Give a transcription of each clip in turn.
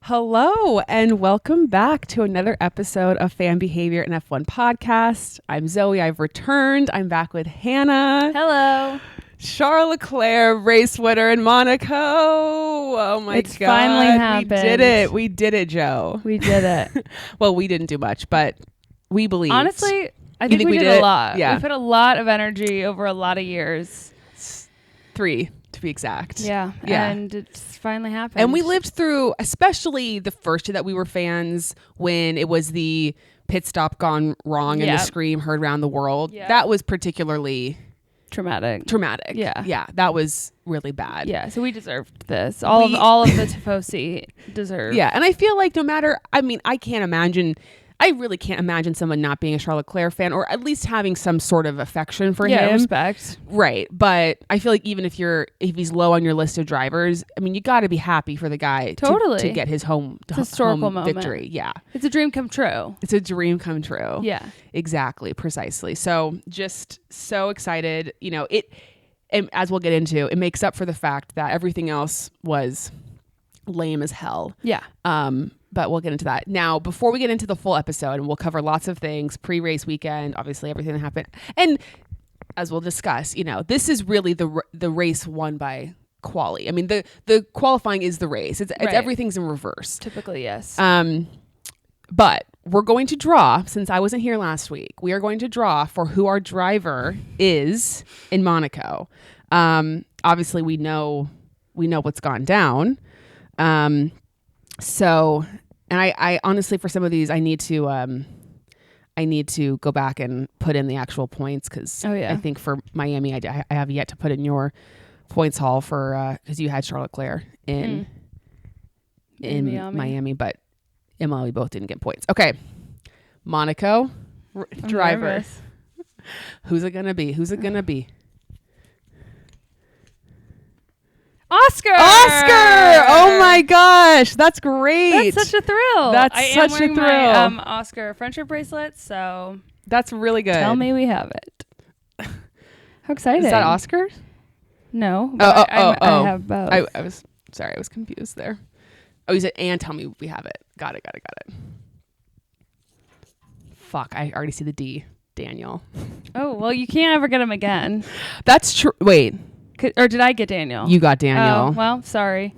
Hello and welcome back to another episode of Fan Behavior and F1 Podcast. I'm Zoe. I've returned. I'm back with Hannah. Hello. Charles Leclerc, race winner in Monaco. Oh my God. It's finally happened. We did it. We did it, Joe. We did it. Well, we didn't do much, but we believed. Honestly, I think we did a lot. Yeah. We put a lot of energy over a lot of years. 3 to be exact. Yeah. And it's finally happened. And we lived through, especially the first year that we were fans, when it was the pit stop gone wrong and the scream heard around the world. Yeah. That was particularly traumatic. Yeah. That was really bad. Yeah. So we deserved this. All of the Tifosi deserve. Yeah. And I feel like no matter, I really can't imagine someone not being a Charles Leclerc fan, or at least having some sort of affection for him. Yeah, respect. Right. But I feel like even if he's low on your list of drivers, I mean, you got to be happy for the guy to get his historical moment. Victory. Yeah. It's a dream come true. It's a dream come true. Yeah. Exactly. Precisely. So just so excited. You know, and as we'll get into, it makes up for the fact that everything else was lame as hell. Yeah. But we'll get into that. Now, before we get into the full episode, and we'll cover lots of things, pre-race weekend, obviously everything that happened. And as we'll discuss, this is really the race won by quali. I mean, the qualifying is the race. It's right. Everything's in reverse. Typically, yes. But we're going to draw, since I wasn't here last week, we are going to draw for who our driver is in Monaco. Obviously, we know what's gone down. So... And I honestly, for some of these, I need to go back and put in the actual points because I think for Miami, I have yet to put in your points haul for because you had Charles Leclerc in Miami, but Emma, we both didn't get points. Okay, Monaco driver. Nervous. Who's it gonna be? Oscar! Oh my gosh, that's great. That's such a thrill. I am wearing my Oscar friendship bracelet, so that's really good. Tell me we have it. How exciting. Is that Oscar? No. I have both. I was sorry, I was confused there. Oh, you said, and tell me we have it. Got it. Fuck, I already see the D. Daniel. Oh, well, you can't ever get him again. That's true. Wait. Or did I get Daniel? You got Daniel. Oh, well, sorry.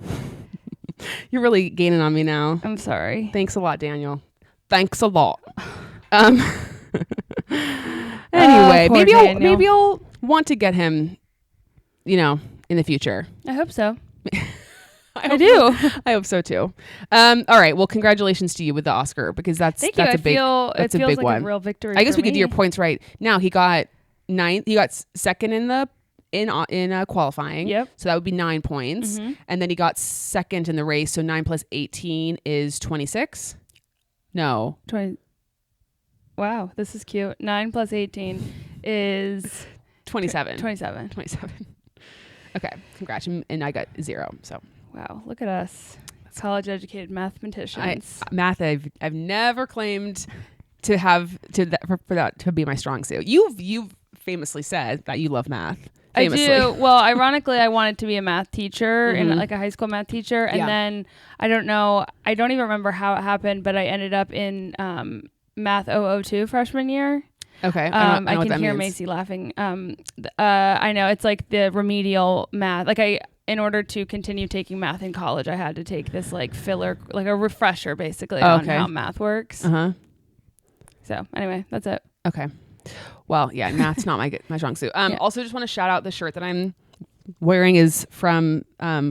You're really gaining on me now. I'm sorry. Thanks a lot, Daniel. Thanks a lot. Anyway, maybe I'll want to get him, in the future. I hope so. I do. I hope so too. All right. Well, congratulations to you with the Oscar, because that's a big one. A real victory. I guess we could do your points right now. He got 9th. He got second in qualifying. Yep. So that would be 9 points. Mm-hmm. And then he got second in the race. So 9 plus 18 is 26. No. 20. Wow. This is cute. 9 plus 18 is 27. 27. Okay. Congrats. And I got 0. So. Wow. Look at us. College educated mathematicians. Math. I've never claimed to have for that to be my strong suit. You've famously said that you love math. Famously. I do. Well, ironically, I wanted to be a math teacher and like a high school math teacher. And then I don't even remember how it happened, but I ended up in math 002 freshman year. Okay. I can hear Macy laughing. I know it's like the remedial math. Like in order to continue taking math in college, I had to take this like filler, like a refresher basically on how math works. Uh-huh. So anyway, that's it. Okay. Well, yeah, math's not my strong suit. Also, just want to shout out the shirt that I'm wearing is from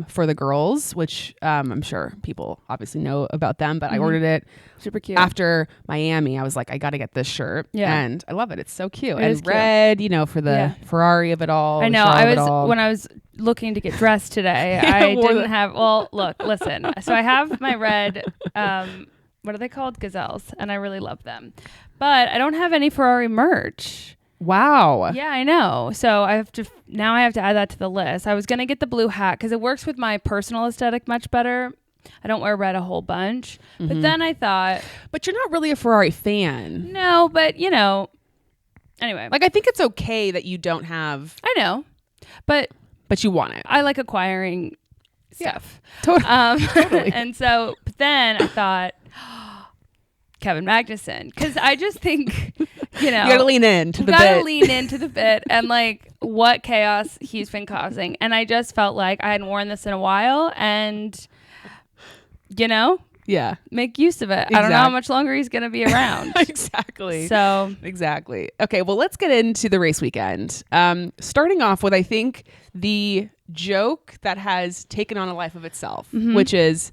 For the Girls, which I'm sure people obviously know about them, but I ordered it super cute after Miami. I was like, I got to get this shirt, and I love it. It's so cute. It is red, for the Ferrari of it all. I know. When I was looking to get dressed today, I didn't have. Well, look, listen. So I have my red. What are they called? Gazelles, and I really love them. But I don't have any Ferrari merch. Wow. Yeah, I know. So I have to add that to the list. I was going to get the blue hat because it works with my personal aesthetic much better. I don't wear red a whole bunch. Mm-hmm. But then I thought... But you're not really a Ferrari fan. No, but anyway. Like, I think it's okay that you don't have... I know. But you want it. I like acquiring stuff. Totally. And so but then I thought, Kevin Magnussen, because I just think, you gotta lean into the bit. gotta lean into the bit and like what chaos he's been causing. And I just felt like I hadn't worn this in a while, and make use of it. I don't know how much longer he's gonna be around. Exactly. So exactly. Okay, well, let's get into the race weekend. Starting off with, I think, the joke that has taken on a life of itself, which is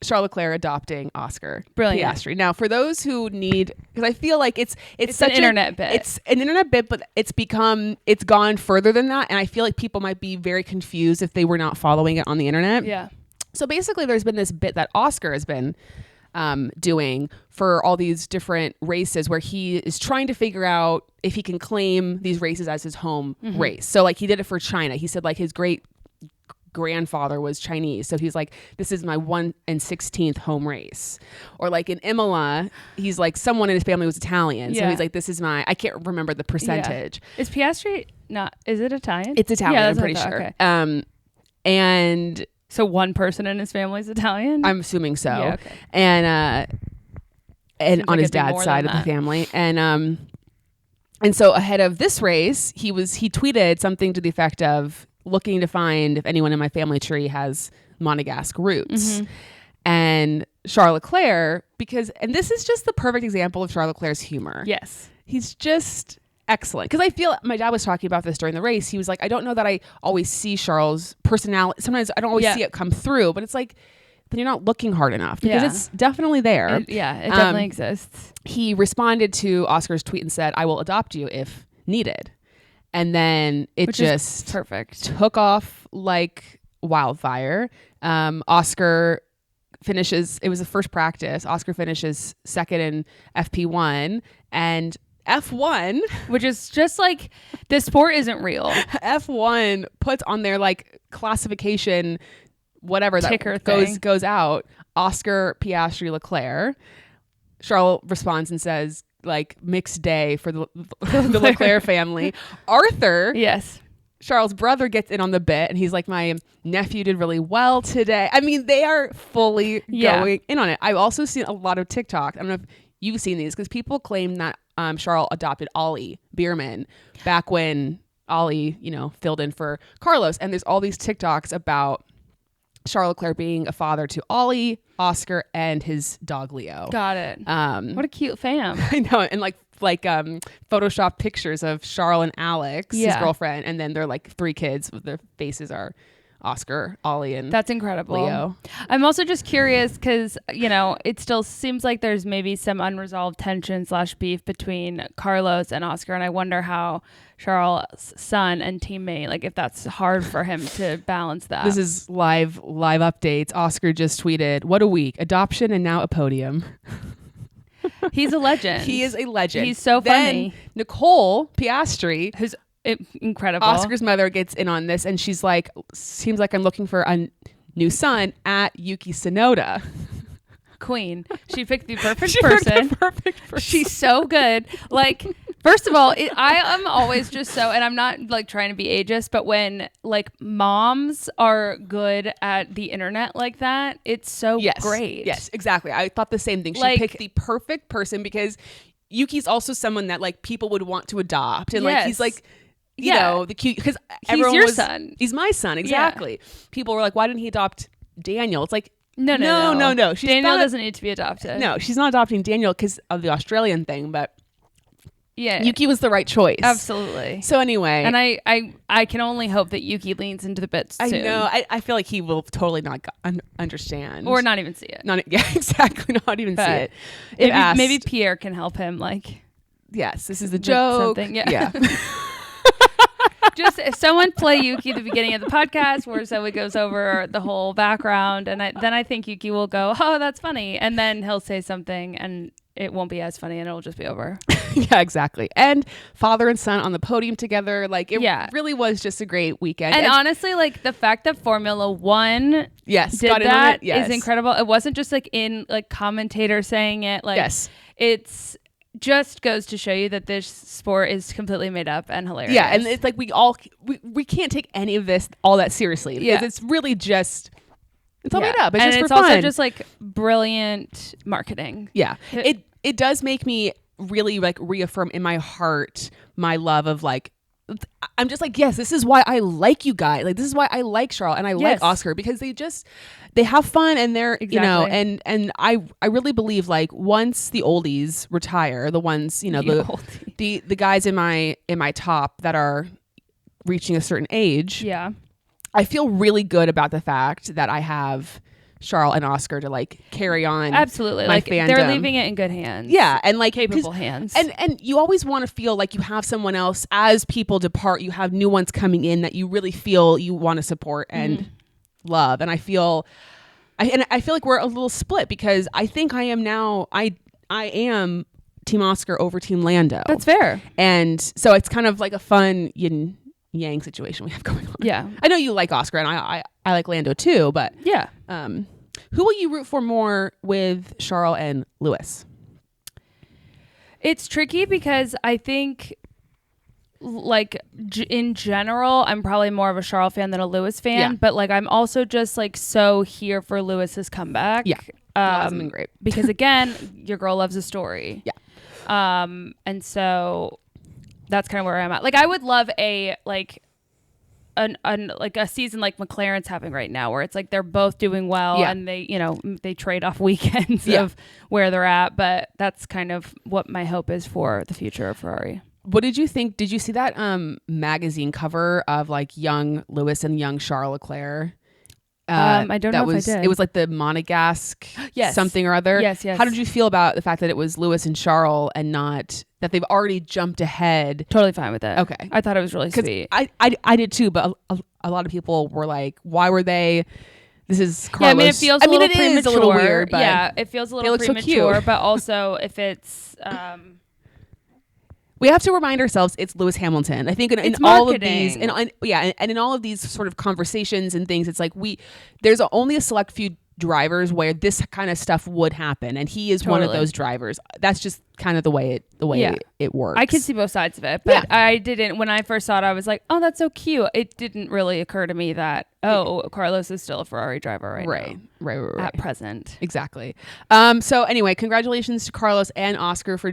Charles Leclerc adopting Oscar Piastri. Now, for those who need, because I feel like it's such an internet bit. It's an internet bit, but it's gone further than that, and I feel like people might be very confused if they were not following it on the internet. Yeah. So basically, there's been this bit that Oscar has been doing for all these different races, where he is trying to figure out if he can claim these races as his home race. So like he did it for China. He said like his great grandfather was Chinese, so he's like, this is my 1/16th home race. Or like in Imola, he's like, someone in his family was Italian, so he's like, this is my, I can't remember the percentage. Is Piastri is it Italian? It's Italian, I'm pretty sure. Okay. And so one person in his family is Italian? I'm assuming so. Yeah, okay. And on like his dad's side of the family. And so ahead of this race, he tweeted something to the effect of, looking to find if anyone in my family tree has Monegasque roots. And Charles Leclerc, and this is just the perfect example of Charles Leclerc's humor. Yes. He's just excellent. Because I feel, my dad was talking about this during the race. He was like, I don't know that I always see Charles' personality. Sometimes I don't always see it come through, but it's like, then you're not looking hard enough, because it's definitely there. It definitely exists. He responded to Oscar's tweet and said, I will adopt you if needed. And then it just perfect took off like wildfire. Oscar finishes, it was the first practice. Oscar finishes second in FP1, and F1, which is just like, this sport isn't real. F1 puts on their like classification, whatever ticker that goes out, Oscar Piastri Leclerc. Charles responds and says, like, mixed day for the Leclerc family. Arthur, Charles' brother, gets in on the bit, and he's like, my nephew did really well today. I mean, they are fully going in on it. I've also seen a lot of TikTok. I don't know if you've seen these, because people claim that Charles adopted Ollie Bierman back when Ollie, filled in for Carlos. And there's all these TikToks about Charles Leclerc being a father to Ollie, Oscar, and his dog Leo. Got it. What a cute fam. I know. And like Photoshop pictures of Charles and Alex, his girlfriend, and then they're like 3 kids with their faces are Oscar, Ollie, and that's incredible. Leo. I'm also just curious because, it still seems like there's maybe some unresolved tension / beef between Carlos and Oscar. And I wonder how Charles' son and teammate, like if that's hard for him to balance that. This is live updates. Oscar just tweeted, what a week, adoption and now a podium. He's a legend. He is a legend. He's so funny. Then Nicole Piastri, who's incredible. Oscar's mother, gets in on this, and she's like, seems like I'm looking for a new son at Yuki Tsunoda. Queen. She picked the perfect person. She's so good. Like, first of all, I am always just so, and I'm not like trying to be ageist, but when like moms are good at the internet like that, it's so great. Yes, exactly. I thought the same thing. She picked the perfect person, because Yuki's also someone that like people would want to adopt, and like he's like, you know, the cute, because everyone your son. He's my son, exactly. Yeah. People were like, why didn't he adopt Daniel? It's like, no. Daniel doesn't need to be adopted. No, she's not adopting Daniel because of the Australian thing, but yeah, Yuki was the right choice. Absolutely. So anyway, and I can only hope that Yuki leans into the bits soon. I know. I feel like he will totally not understand, or not even see it. Exactly. Not even see it. Maybe Pierre can help him. Like, yes, this is a joke. Something. Yeah. Just if someone play Yuki at the beginning of the podcast where Zoe goes over the whole background, and then I think Yuki will go, oh, that's funny, and then he'll say something and it won't be as funny and it'll just be over. Yeah, exactly. And father and son on the podium together, like it really was just a great weekend. And honestly, like the fact that Formula One did that is incredible. It wasn't just like in like commentator saying it, like it's just goes to show you that this sport is completely made up and hilarious. Yeah, and it's like we can't take any of this all that seriously because it's really just it's all made up. It's and just it's for fun. also just like brilliant marketing. Yeah, it does make me really like reaffirm in my heart my love of like. I'm just like, yes, this is why I like you guys. Like, this is why I like Charles and I like Oscar, because they have fun and they're, you know, and I really believe like once the oldies retire, the ones, you know, the guys in my top that are reaching a certain age. Yeah. I feel really good about the fact that I have Charles and Oscar to like carry on. Absolutely. My like fandom. They're leaving it in good hands. Yeah. And like capable hands. And you always want to feel like you have someone else as people depart, you have new ones coming in that you really feel you want to support and love. And I feel like we're a little split because I think I am now, I am Team Oscar over Team Lando. That's fair. And so it's kind of like a fun yin yang situation we have going on. Yeah. I know you like Oscar and I like Lando too, but yeah. Who will you root for more with Charles and Lewis? It's tricky because I think like in general, I'm probably more of a Charles fan than a Lewis fan, but like I'm also just like so here for Lewis's comeback. Yeah. That's been great. Because again, your girl loves a story. Yeah. And so that's kind of where I'm at. Like I would love a like a season like McLaren's having right now, where it's like they're both doing well and they, you know, they trade off weekends of where they're at. But that's kind of what my hope is for the future of Ferrari. What did you think? Did you see that magazine cover of like young Lewis and young Charles Leclerc? I don't know if I did. It was like the Monegasque something or other. Yes, yes. How did you feel about the fact that it was Lewis and Charles and not that they've already jumped ahead? Totally fine with it. Okay. I thought it was really sweet. I did too, but a lot of people were like, why were they? This is Carlos. Yeah, I mean, it feels a little premature. Is a little weird, but yeah, it feels a little premature, so but also if it's... we have to remind ourselves it's Lewis Hamilton. I think in all of these, and in all of these sort of conversations and things, it's like there's only a select few drivers where this kind of stuff would happen, and he is one of those drivers. That's just kind of the way it works. I can see both sides of it, but I didn't. When I first saw it, I was like, "Oh, that's so cute." It didn't really occur to me that Carlos is still a Ferrari driver right at present. Exactly. So anyway, congratulations to Carlos and Oscar for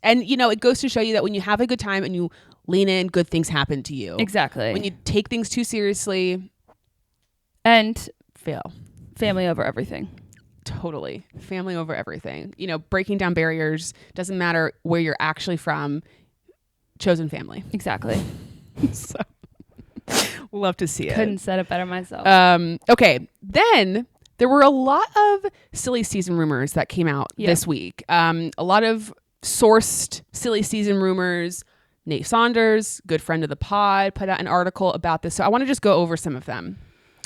and you know, it goes to show you that when you have a good time and you lean in, good things happen to you. Exactly. When you take things too seriously and fail. Family over everything. Totally. Family over everything. You know, breaking down barriers, doesn't matter where you're actually from, chosen family. Exactly. So love to see it. Couldn't said it better myself. Okay. Then there were a lot of silly season rumors that came out this week. A lot of sourced silly season rumors. Nate Saunders, good friend of the pod, put out an article about this. So I want to just go over some of them.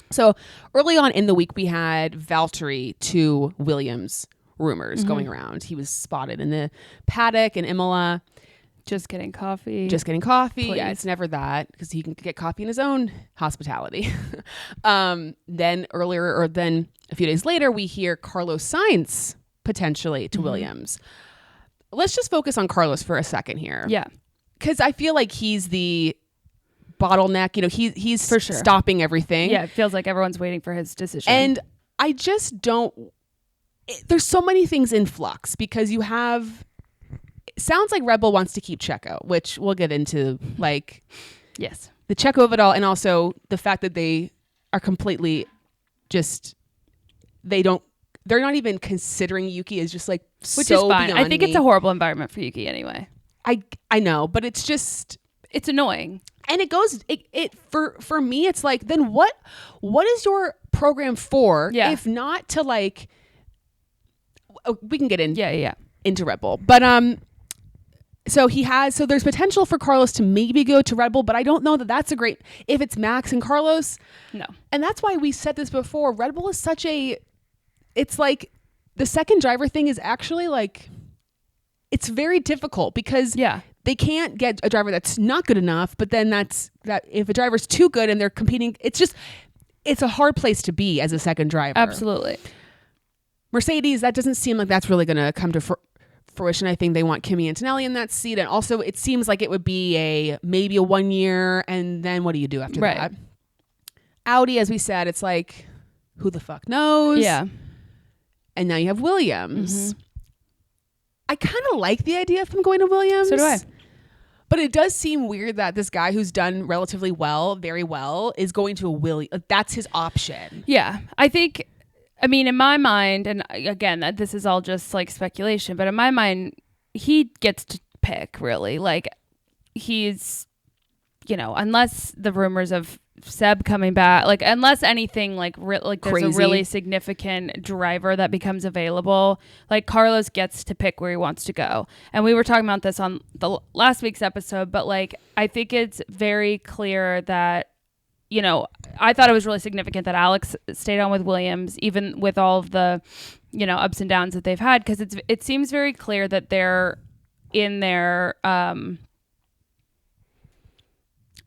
So early on in the week, we had Valtteri to Williams rumors going around. He was spotted in the paddock in Imola. Just getting coffee. Please. Yeah, it's never that because he can get coffee in his own hospitality. Then a few days later, we hear Carlos Sainz potentially to Williams. Let's just focus on Carlos for a second here. Yeah. Because I feel like he's the bottleneck, you know, he's for sure stopping everything. Yeah, it feels like everyone's waiting for his decision. And I just there's so many things in flux because you have, it sounds like Red Bull wants to keep Checo, which we'll get into, like, yes, the Checo of it all, and also the fact that they are completely just, they're not even considering Yuki as just like, which so is fine. I think me. it's a horrible environment for Yuki anyway. I know, but it's annoying. And it goes for me, it's like, then what is your program for if not to like, we can get into Red Bull, but so there's potential for Carlos to maybe go to Red Bull, but I don't know that that's a great, if it's Max and Carlos. No. And that's why we said this before, Red Bull is it's like the second driver thing is actually like, it's very difficult because they can't get a driver that's not good enough, but then that if a driver's too good and they're competing, it's a hard place to be as a second driver. Absolutely. Mercedes, that doesn't seem like that's really going to come to fruition, I think they want Kimi Antonelli in that seat. And also it seems like it would be maybe a 1 year. And then what do you do after that? Audi, as we said, it's like, who the fuck knows? Yeah. And now you have Williams. I kind of like the idea of him going to Williams. So do I. But it does seem weird that this guy who's done relatively well, very well, is going to a Williams. That's his option. Yeah. I think, I mean, in my mind, and again, this is all just like speculation, but in my mind, he gets to pick, really. Like, he's, unless the rumors of Seb coming back, like, unless anything like there's crazy, a really significant driver that becomes available, like, Carlos gets to pick where he wants to go. And we were talking about this on the last week's episode, but like, I think it's very clear that, I thought it was really significant that Alex stayed on with Williams, even with all of the, ups and downs that they've had, because it seems very clear that they're in their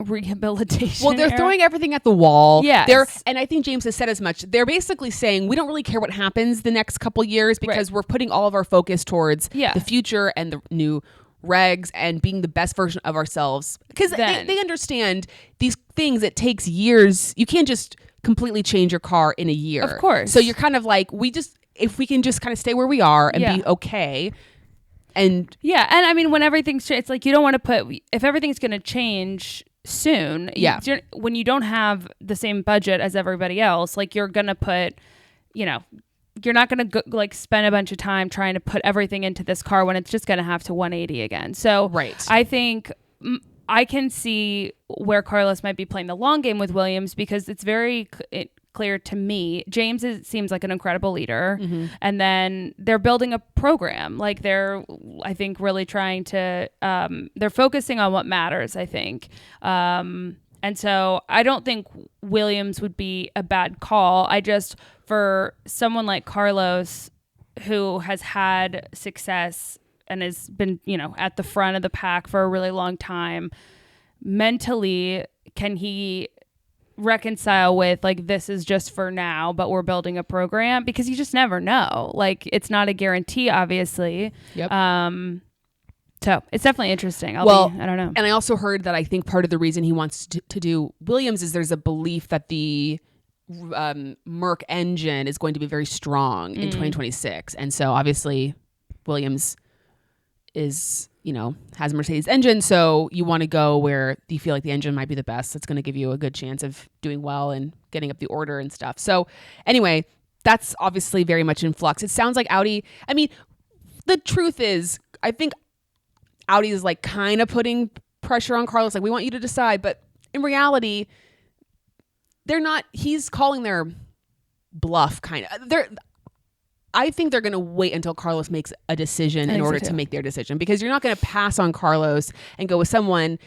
rehabilitation. Well, they're throwing everything at the wall. Yes. And I think James has said as much. They're basically saying we don't really care what happens the next couple years because we're putting all of our focus towards the future and the new regs and being the best version of ourselves. Because they understand these things. It takes years. You can't just completely change your car in a year. Of course. So you're kind of like, if we can just kind of stay where we are and be okay. And I mean, when everything's, it's like, you don't want to if everything's going to change soon, when you don't have the same budget as everybody else, like, you're gonna put, you're not gonna like spend a bunch of time trying to put everything into this car when it's just gonna have to 180 again. So I think I can see where Carlos might be playing the long game with Williams, because it's very clear to me. James seems like an incredible leader, and then they're building a program. Like, they're, I think, really trying to. They're focusing on what matters, I think, and so I don't think Williams would be a bad call. I just, for someone like Carlos, who has had success and has been, at the front of the pack for a really long time, mentally, can he reconcile with, like, this is just for now, but we're building a program? Because you just never know. Like, it's not a guarantee, obviously. So it's definitely interesting. I don't know. And I also heard that I think part of the reason he wants to do Williams is there's a belief that the Merc engine is going to be very strong in 2026. And so obviously Williams is, has a Mercedes engine. So you want to go where you feel like the engine might be the best. That's going to give you a good chance of doing well and getting up the order and stuff. So anyway, that's obviously very much in flux. It sounds like Audi, I mean, the truth is, I think Audi is like kind of putting pressure on Carlos. Like, we want you to decide. But in reality, they're not, he's calling their bluff kind of. I think they're going to wait until Carlos makes a decision in order to make their decision, because you're not going to pass on Carlos and go with someone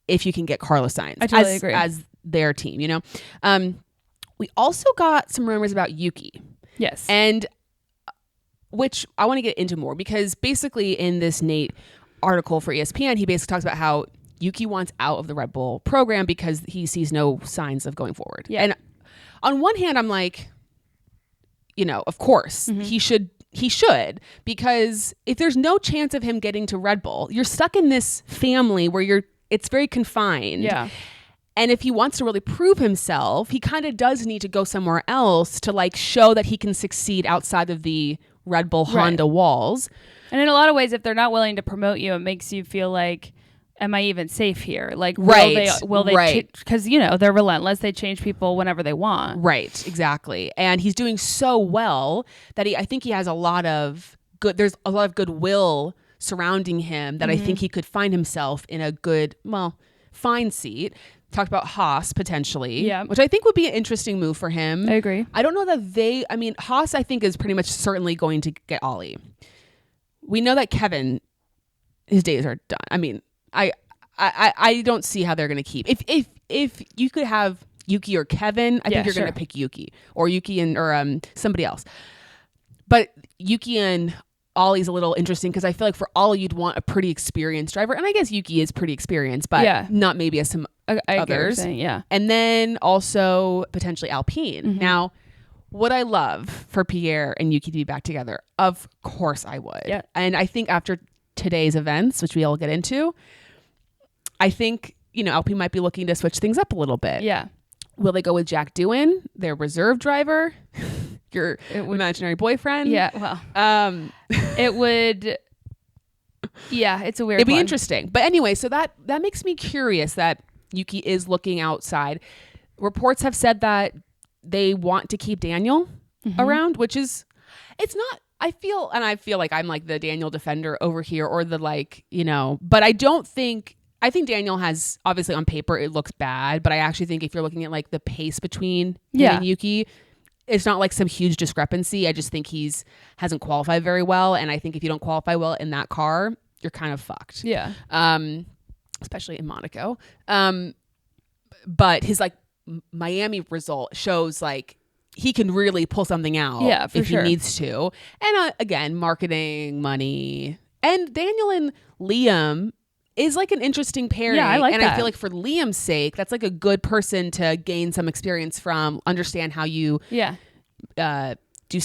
if you can get Carlos Sainz I totally agree. As their team, We also got some rumors about Yuki. Yes. And which I want to get into more, because basically in this Nate article for ESPN, he basically talks about how Yuki wants out of the Red Bull program because he sees no signs of going forward. Yeah. And on one hand, I'm like, of course he should, because if there's no chance of him getting to Red Bull, you're stuck in this family where it's very confined. Yeah. And if he wants to really prove himself, he kind of does need to go somewhere else to, like, show that he can succeed outside of the Red Bull Honda walls. And in a lot of ways, if they're not willing to promote you, it makes you feel like, am I even safe here? Like, will they, because, they're relentless. They change people whenever they want. Right. Exactly. And he's doing so well that I think he has there's a lot of goodwill surrounding him that I think he could find himself in a good, fine seat. Talked about Haas potentially, which I think would be an interesting move for him. I agree. I don't know that Haas, I think, is pretty much certainly going to get Ollie. We know that Kevin, his days are done. I mean, I don't see how they're going to keep. If you could have Yuki or Kevin, I think you're going to pick Yuki or somebody else. But Yuki and Ollie's a little interesting because I feel like for Ollie you'd want a pretty experienced driver, and I guess Yuki is pretty experienced, but not maybe as some others. And then also potentially Alpine. Now, would I love for Pierre and Yuki to be back together? Of course I would. Yeah. And I think after today's events, which we all get into, I think, Alpine might be looking to switch things up a little bit. Yeah. Will they go with Jack Doohan, their reserve driver, your imaginary boyfriend? Yeah. Well, it would. Yeah, it's a weird. It'd be interesting. But anyway, so that makes me curious that Yuki is looking outside. Reports have said that they want to keep Daniel around, which is, it's not, I feel like I'm like the Daniel defender over here, or the but I think Daniel has, obviously on paper it looks bad, but I actually think if you're looking at like the pace between him and Yuki, it's not like some huge discrepancy. I just think hasn't qualified very well. And I think if you don't qualify well in that car, you're kind of fucked. Yeah. Especially in Monaco. But his like Miami result shows like he can really pull something out if he needs to. And again, marketing, money. And Daniel and Liam is like an interesting pairing. Yeah, I like that. And I feel like for Liam's sake, that's like a good person to gain some experience from, understand how you do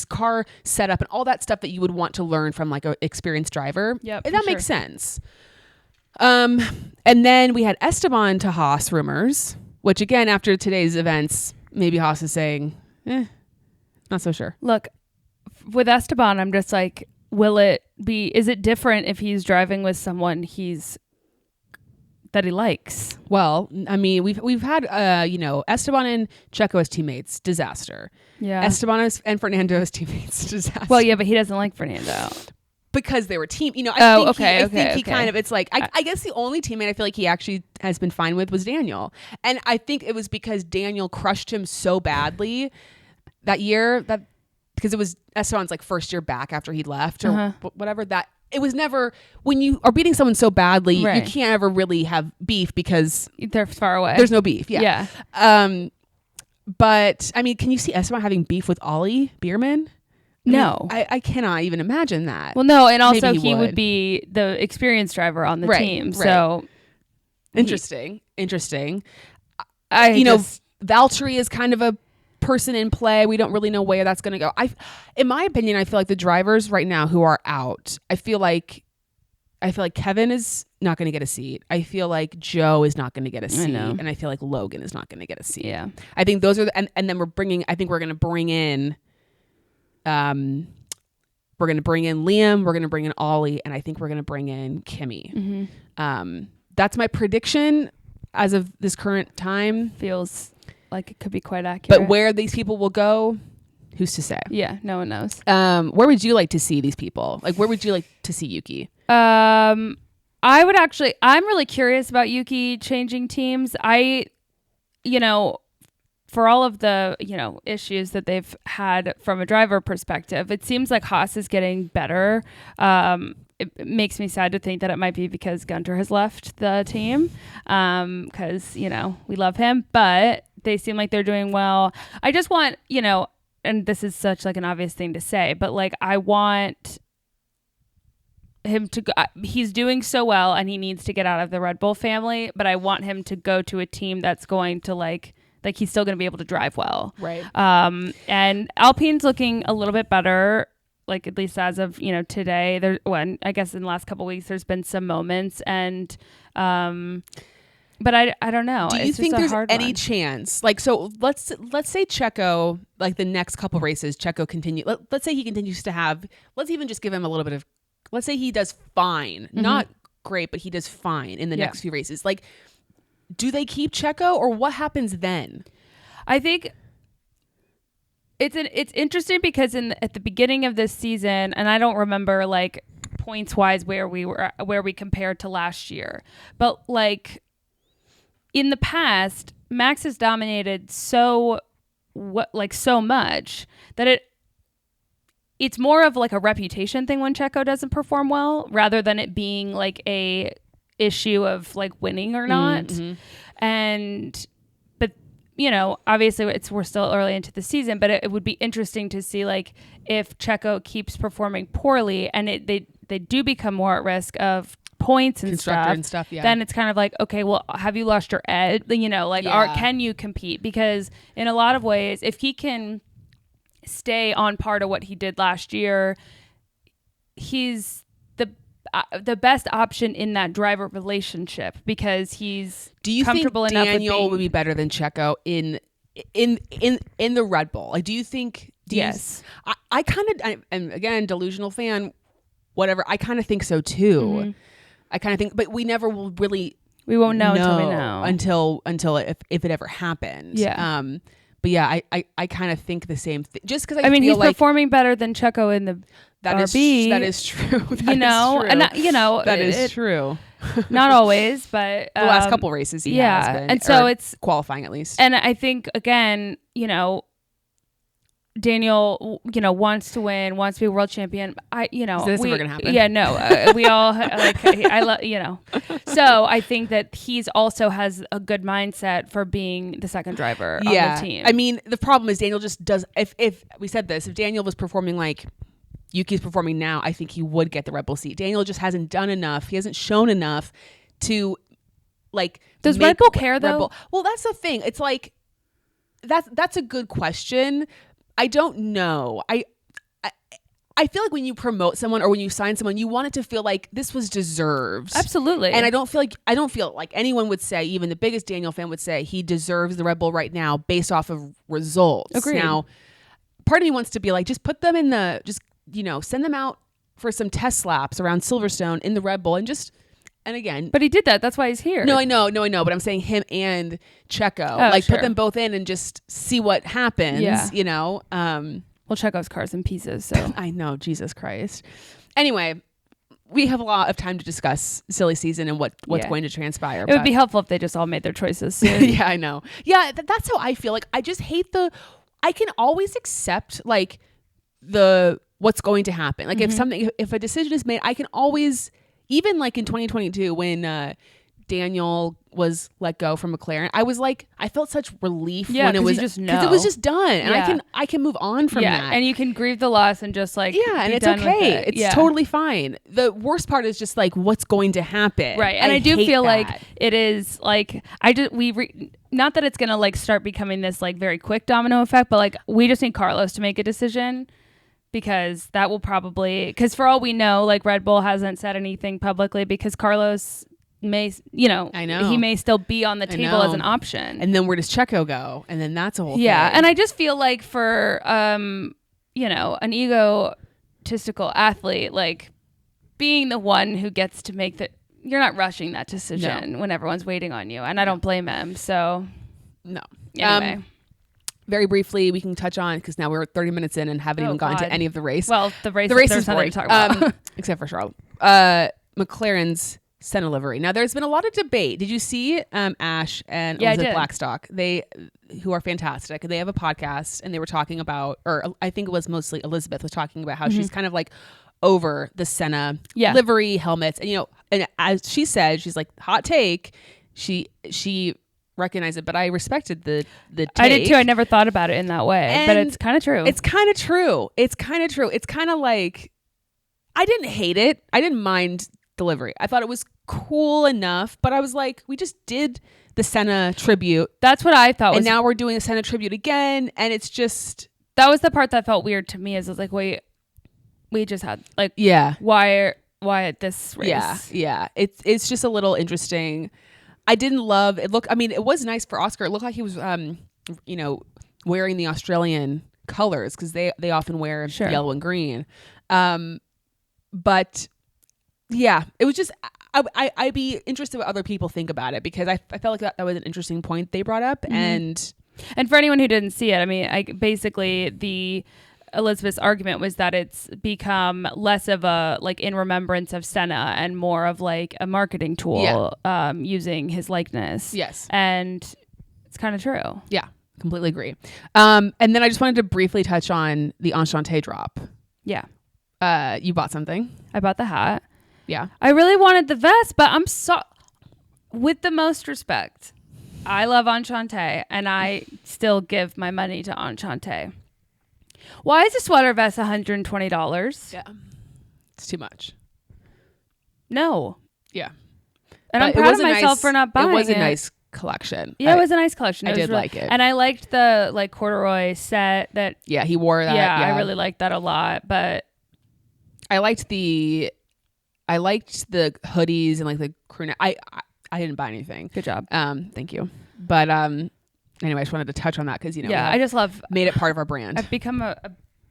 car setup and all that stuff that you would want to learn from like an experienced driver. Yeah, that makes sense. And then we had Esteban to Haas rumors, which again, after today's events, maybe Haas is saying, not so sure. Look, with Esteban, I'm just like, is it different if he's driving with someone that he likes? Well, I mean, we've had Esteban and Checo as teammates, disaster. Yeah. Esteban and Fernando as teammates, disaster. Well, yeah, but he doesn't like Fernando because they were team. I think he kind of. It's like I guess the only teammate I feel like he actually has been fine with was Daniel, and I think it was because Daniel crushed him so badly that year because it was Esteban's like first year back after he left or whatever that. It was never, when you are beating someone so badly, you can't ever really have beef because they're far away. There's no beef. Yeah. But I mean, can you see Esteban having beef with Ollie Bierman? No. I cannot even imagine that. Well, no. And also he would be the experienced driver on the team. So interesting. Valtteri is kind of a person in play. We don't really know where that's going to go. In my opinion, I feel like the drivers right now who are out, I feel like Kevin is not going to get a seat. I feel like Joe is not going to get a seat, and I feel like Logan is not going to get a seat. Yeah, I think those are and then we're going to bring in Liam, we're going to bring in Ollie, and I think we're going to bring in Kimmy. That's my prediction as of this current time. Feels like it could be quite accurate. But where these people will go, who's to say? Yeah, no one knows. Where would you like to see these people? Like, where would you like to see Yuki? I'm really curious about Yuki changing teams. For all of the, issues that they've had from a driver perspective, it seems like Haas is getting better. It makes me sad to think that it might be because Gunter has left the team, because, we love him, but they seem like they're doing well. I just want, and this is such like an obvious thing to say, but like I want him to go, he's doing so well and he needs to get out of the Red Bull family, but I want him to go to a team that's going to like he's still going to be able to drive well. Right. And Alpine's looking a little bit better, like at least as of, today. I guess in the last couple of weeks there's been some moments, and but I don't know. Do you think there's any chance? Like, so let's say Checo, like the next couple races, Checo continue. Let's say he continues to have. Let's even just give him a little bit of. Let's say he does fine, not great, but he does fine in the next few races. Like, do they keep Checo, or what happens then? I think it's interesting because at the beginning of this season, and I don't remember like points wise where we compared to last year, but like. In the past, Max has dominated so much that it's more of like a reputation thing when Checo doesn't perform well, rather than it being like a issue of like winning or not. But obviously we're still early into the season, but it would be interesting to see like if Checo keeps performing poorly and they do become more at risk of points and stuff, then it's kind of like, okay, well, have you lost your edge? Can you compete? Because in a lot of ways, if he can stay on par to what he did last year, he's the best option in that driver relationship because he's comfortable enough. Do you think Daniel would be better than Checo in the Red Bull? Like, do you think? Yes. I kind of, and again, delusional fan, whatever. I kind of think so too. Mm-hmm. I kind of think, but we never will really. We won't know until we know. Until if it ever happens. Yeah. But yeah, I kind of think the same thing. Just because I mean, feel he's like performing better than Checo in the RB. That is true. That is true. Not always, but the last couple races he has been, and so it's qualifying at least. And I think again, Daniel, wants to win, wants to be world champion. Is this ever gonna happen? Yeah, no. We all I love, So I think that he's also has a good mindset for being the second driver on the team. I mean, the problem is Daniel just does. If we said this, if Daniel was performing like Yuki's performing now, I think he would get the Red Bull seat. Daniel just hasn't done enough. He hasn't shown enough to like. Does Red Bull care though? Well, that's the thing. It's like that's a good question. I don't know. I feel like when you promote someone or when you sign someone, you want it to feel like this was deserved. Absolutely. And I don't feel like anyone would say, even the biggest Daniel fan would say he deserves the Red Bull right now based off of results. Agreed. Now, part of me wants to be like, just put them in send them out for some test laps around Silverstone in the Red Bull and again. But he did that. That's why he's here. No, I know. But I'm saying him and Checo. Sure. Put them both in and just see what happens, Well, Checo's car's in pieces, so. I know, Jesus Christ. Anyway, we have a lot of time to discuss silly season and what's going to transpire. It would be helpful if they just all made their choices soon. Yeah, I know. Yeah, that's how I feel. Like, I just hate I can always accept, like, what's going to happen. Like, if a decision is made, I can always... Even like in 2022 when Daniel was let go from McLaren, I felt such relief when it was because it was just done, and I can move on from that, and you can grieve the loss and just and it's okay, it's totally fine. The worst part is just like what's going to happen, right? And I do feel like it is like not that it's gonna like start becoming this like very quick domino effect, but like we just need Carlos to make a decision. Because that will because for all we know, like Red Bull hasn't said anything publicly because Carlos may, I know he may still be on the table as an option. And then where does Checo go? And then that's a whole thing. And I just feel like for, an egotistical athlete, like being the one who gets to make you're not rushing that decision when everyone's waiting on you. And I don't blame him. So, no. Anyway. Very briefly, we can touch on because now we're 30 minutes in and haven't even gotten to any of the race. Well, the race is boring to talk about. Except for Charlotte. McLaren's Senna livery. Now, there's been a lot of debate. Did you see Ash and Elizabeth Blackstock? Who are fantastic. They have a podcast and they were talking about, or I think it was mostly Elizabeth was talking about how she's kind of like over the Senna livery helmets. And, and as she said, she's like, hot take. She recognize it, but I respected the take. I did too. I never thought about it in that way, but it's kind of true. It's kind of true. It's kind of like, I didn't hate it. I didn't mind delivery. I thought it was cool enough, but I was like, we just did the Senna tribute. That's what I thought. And now we're doing a Senna tribute again. And it's just, that was the part that felt weird to me is I was like, wait, we just had like, why at this race? Yeah. It's just a little interesting. I didn't love it. It was nice for Oscar. It looked like he was, wearing the Australian colors because they often wear yellow and green. But yeah, it was just, I'd be interested what other people think about it because I felt like that was an interesting point they brought up. And for anyone who didn't see it, basically Elizabeth's argument was that it's become less of a like in remembrance of Senna and more of like a marketing tool using his likeness. Yes. And it's kind of true. Yeah, completely agree. And then I just wanted to briefly touch on the Enchante drop. Yeah. You bought something. I bought the hat. Yeah. I really wanted the vest, but with the most respect, I love Enchante and I still give my money to Enchante. Why is a sweater vest $120? Yeah. It's too much. No. Yeah. And I'm proud of myself for not buying it. It was a nice collection. Yeah, it was a nice collection. I did like it. And I liked the like corduroy set that. Yeah, he wore that. Yeah, I really liked that a lot. But I liked the hoodies and like the crew neck. I didn't buy anything. Good job. Thank you. But anyway, I just wanted to touch on that because I just love made it part of our brand. I've become a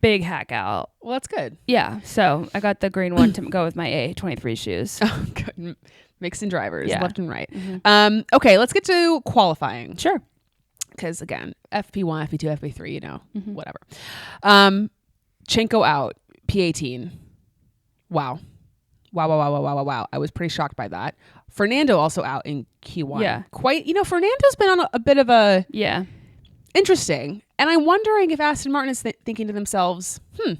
big hat gal. Well, that's good. Yeah, so I got the green one to go with my A23 shoes. Oh, good. Mixing drivers left and right. Mm-hmm. Okay, let's get to qualifying. Sure. Because again, FP1, FP2, FP3, whatever. Checo out, P18. Wow. I was pretty shocked by that. Fernando also out in Q1. Yeah. Quite, Fernando's been on a bit of a... Yeah. Interesting. And I'm wondering if Aston Martin is thinking to themselves, I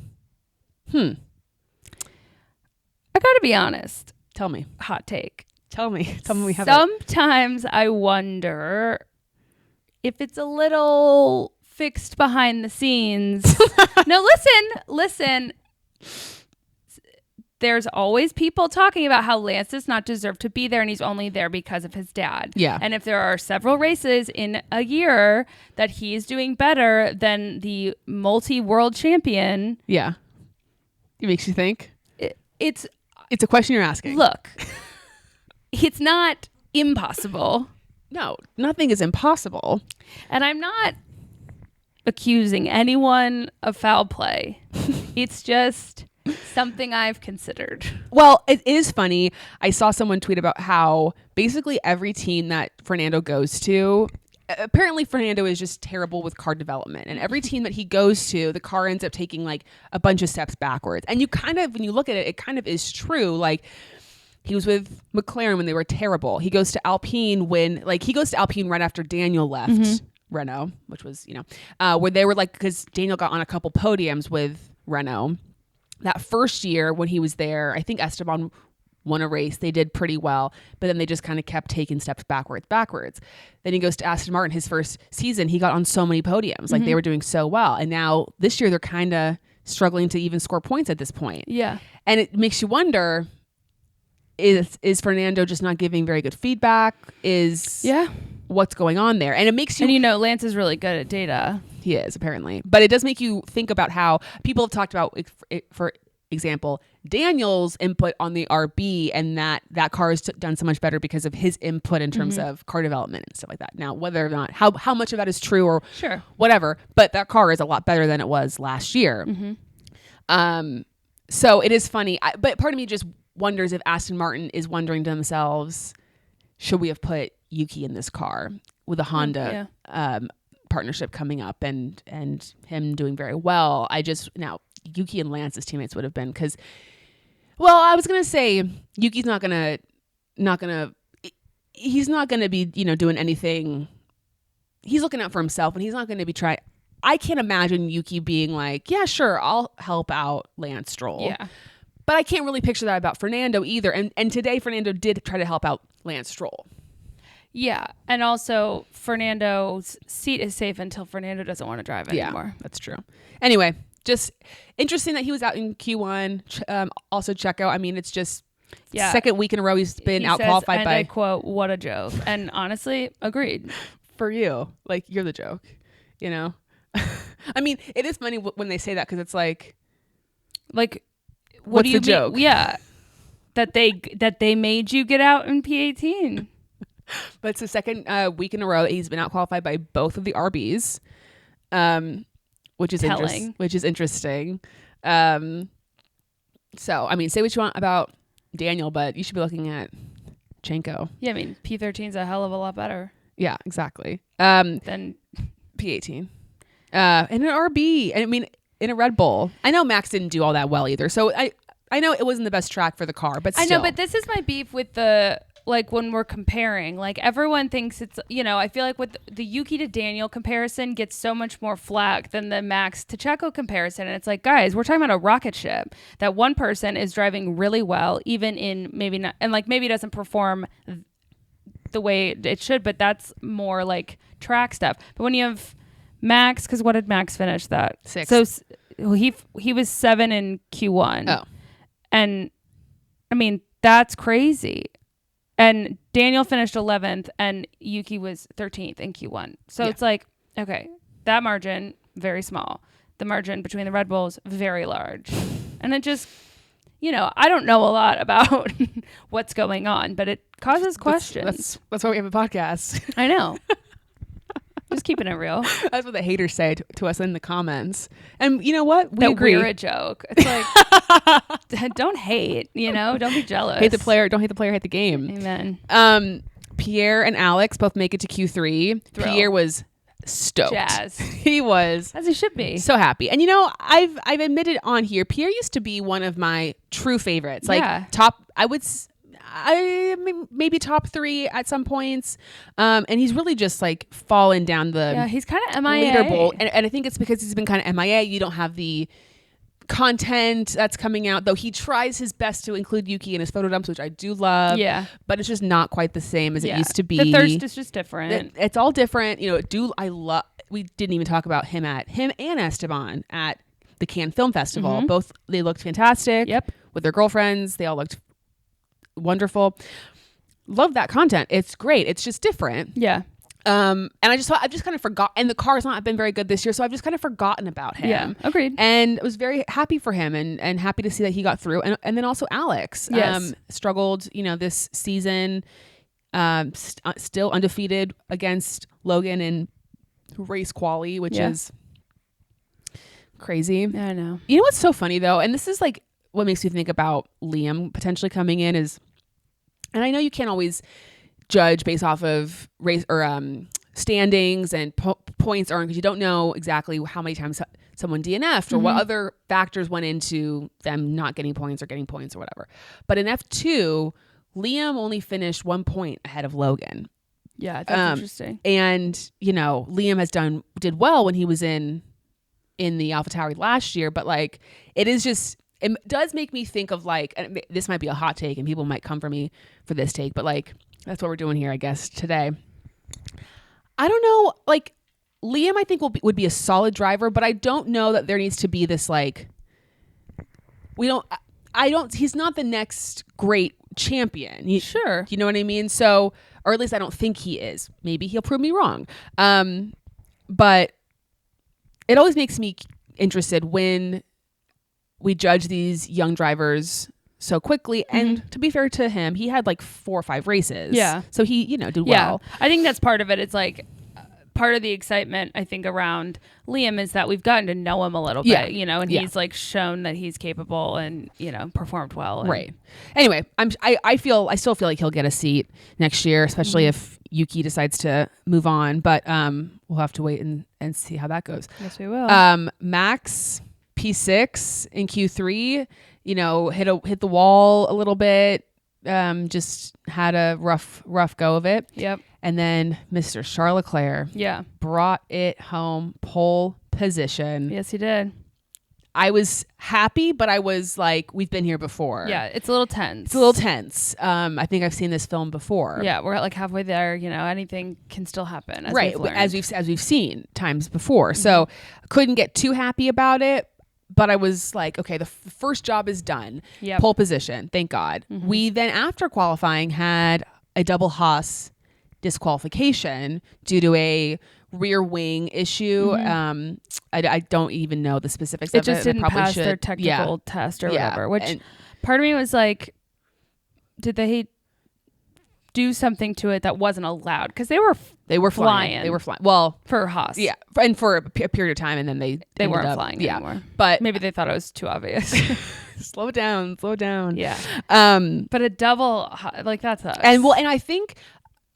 gotta be honest. Tell me. Hot take. Tell me we have Sometimes I wonder if it's a little fixed behind the scenes. No, listen. There's always people talking about how Lance does not deserve to be there and he's only there because of his dad. Yeah. And if there are several races in a year that he's doing better than the multi-world champion. Yeah. It makes you think? It's a question you're asking. Look, it's not impossible. No, nothing is impossible. And I'm not accusing anyone of foul play. It's just... something I've considered. Well, it is funny. I saw someone tweet about how basically every team that Fernando goes to, apparently Fernando is just terrible with car development. And every team that he goes to, the car ends up taking like a bunch of steps backwards. And you kind of, when you look at it, it kind of is true. Like he was with McLaren when they were terrible. He goes to Alpine right after Daniel left Renault, which was, where they were like, because Daniel got on a couple podiums with Renault. That first year when he was there, I think Esteban won a race. They did pretty well, but then they just kind of kept taking steps backwards. Then he goes to Aston Martin. His first season, he got on so many podiums. Like they were doing so well. And now this year, they're kind of struggling to even score points at this point. Yeah. And it makes you wonder, is Fernando just not giving very good feedback? What's going on there? And it makes you... And Lance is really good at data. He is, apparently. But it does make you think about how people have talked about, for example, Daniel's input on the RB and that car has done so much better because of his input in terms of car development and stuff like that. Now, whether or not, how much of that is true or whatever, but that car is a lot better than it was last year. So it is funny. But part of me just wonders if Aston Martin is wondering to themselves, should we have put Yuki in this car with a Honda partnership coming up and him doing very well? Now Yuki and Lance's teammates would have been, because, well, I was gonna say Yuki's not gonna be doing anything. He's looking out for himself and he's not gonna be trying. I can't imagine Yuki being like, yeah, sure, I'll help out Lance Stroll. Yeah. But I can't really picture that about Fernando either. And today Fernando did try to help out Lance Stroll. Yeah. And also Fernando's seat is safe until Fernando doesn't want to drive anymore. Yeah, that's true. Anyway, just interesting that he was out in Q1. Also Checo. I mean, it's just second week in a row he's been out-qualified and I quote, what a joke. And honestly, agreed. For you. Like, you're the joke, I mean, it is funny when they say that, because it's like, what do you the joke? Yeah. That they made you get out in P18. But it's the second week in a row he's been out qualified by both of the RBs, which is interesting. So, I mean, say what you want about Daniel, but you should be looking at Checo. Yeah, I mean, P13 is a hell of a lot better. Yeah, exactly. Than P18. And an RB. And I mean, in a Red Bull. I know Max didn't do all that well either. So I know it wasn't the best track for the car, but still. I know, but this is my beef with when we're comparing, everyone thinks it's, I feel like with the Yuki to Daniel comparison gets so much more flack than the Max to Checo comparison. And it's like, guys, we're talking about a rocket ship that one person is driving really well, even in maybe not, and maybe doesn't perform the way it should, but that's more like track stuff. But when you have Max, because what did Max finish that? 6. So he was 7 in Q1. Oh. And I mean, that's crazy. And Daniel finished 11th and Yuki was 13th in Q1. So it's like, okay, that margin, very small. The margin between the Red Bulls, very large. And it just, I don't know a lot about what's going on, but it causes questions. That's why we have a podcast. I know. Just keeping it real. That's what the haters say to us in the comments. And you know what? We that agree. We're a joke. It's like, don't hate, don't be jealous. Hate the player. Don't hate the player, hate the game. Amen. Pierre and Alex both make it to Q3. Thrill. Pierre was stoked. Jazz. He was. As he should be. So happy. And I've admitted on here, Pierre used to be one of my true favorites. Like top, maybe top 3 at some points. And he's really just like fallen down the he's kind of MIA. leaderboard. And I think it's because he's been kind of MIA. You don't have the content that's coming out, though he tries his best to include Yuki in his photo dumps, which I do love. Yeah. But it's just not quite the same as it used to be. The thirst is just different. It's all different. We didn't even talk about him and Esteban at the Cannes Film Festival. Mm-hmm. Both, they looked fantastic. Yep. With their girlfriends. They all looked wonderful. Love that content. It's great. It's just different. Yeah. And I've just kind of forgot, and the car's not been very good this year, so I've just kind of forgotten about him. Yeah, agreed. And I was very happy for him and happy to see that he got through. And then also Alex, struggled, this season, still undefeated against Logan in race quali, which is crazy. Yeah, I know. You know what's so funny though, and this is like what makes me think about Liam potentially coming in is, and I know you can't always judge based off of race or standings and points earned because you don't know exactly how many times someone DNF'd or what other factors went into them not getting points or getting points or whatever. But in F2, Liam only finished 1 point ahead of Logan. Yeah, that's interesting. And Liam did well when he was in the AlphaTauri last year, but like it does make me think of like, and this might be a hot take and people might come for me for this take, but like that's what we're doing here, I guess, today. I don't know, like Liam I think would be a solid driver, but I don't know that there needs to be this like, he's not the next great champion. Sure. You know what I mean? So, or at least I don't think he is. Maybe he'll prove me wrong. But it always makes me interested when we judge these young drivers so quickly. And to be fair to him, he had like 4 or 5 races. Yeah. So he, did well. I think that's part of it. It's like part of the excitement, I think, around Liam is that we've gotten to know him a little bit, and he's like shown that he's capable and, performed well. Right. Anyway, I still feel like he'll get a seat next year, especially if Yuki decides to move on. But we'll have to wait and see how that goes. Yes, we will. Max P6 in Q3, hit the wall a little bit. Just had a rough go of it. Yep. And then Mr. Charles Leclerc brought it home, pole position. Yes, he did. I was happy, but I was like, we've been here before. Yeah, it's a little tense. It's a little tense. I think I've seen this film before. Yeah, we're like halfway there. anything can still happen. As we've seen times before. So couldn't get too happy about it. But I was like, okay, the first job is done. Yep. Pole position, thank God. We then, after qualifying, had a double Haas disqualification due to a rear wing issue. I don't even know the specifics of it. It just didn't pass their technical test or whatever, which part of me was like, did they do something to it that wasn't allowed? Because they were flying. They were flying. Well, for Haas. Yeah. And for a period of time. And then they weren't flying anymore. But maybe they thought it was too obvious. Slow down. Yeah. But a double, like that's us. And I think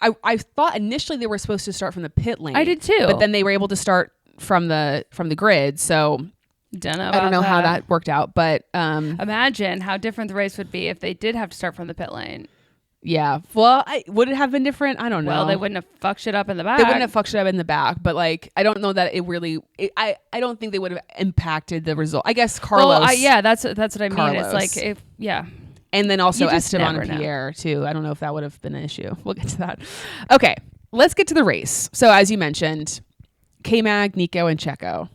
I thought initially they were supposed to start from the pit lane. I did too. But then they were able to start from the grid. So I don't know how that worked out. But imagine how different the race would be if they did have to start from the pit lane. Yeah. Well, would it have been different? I don't know. Well, they wouldn't have fucked shit up in the back. They wouldn't have fucked shit up in the back. But like, I don't know that it really. I don't think they would have impacted the result. I guess Carlos. Well, that's what I mean. Carlos. It's like And then also Esteban and Pierre too. I don't know if that would have been an issue. We'll get to that. Okay, let's get to the race. So as you mentioned, K-Mag, Nico, and Checo.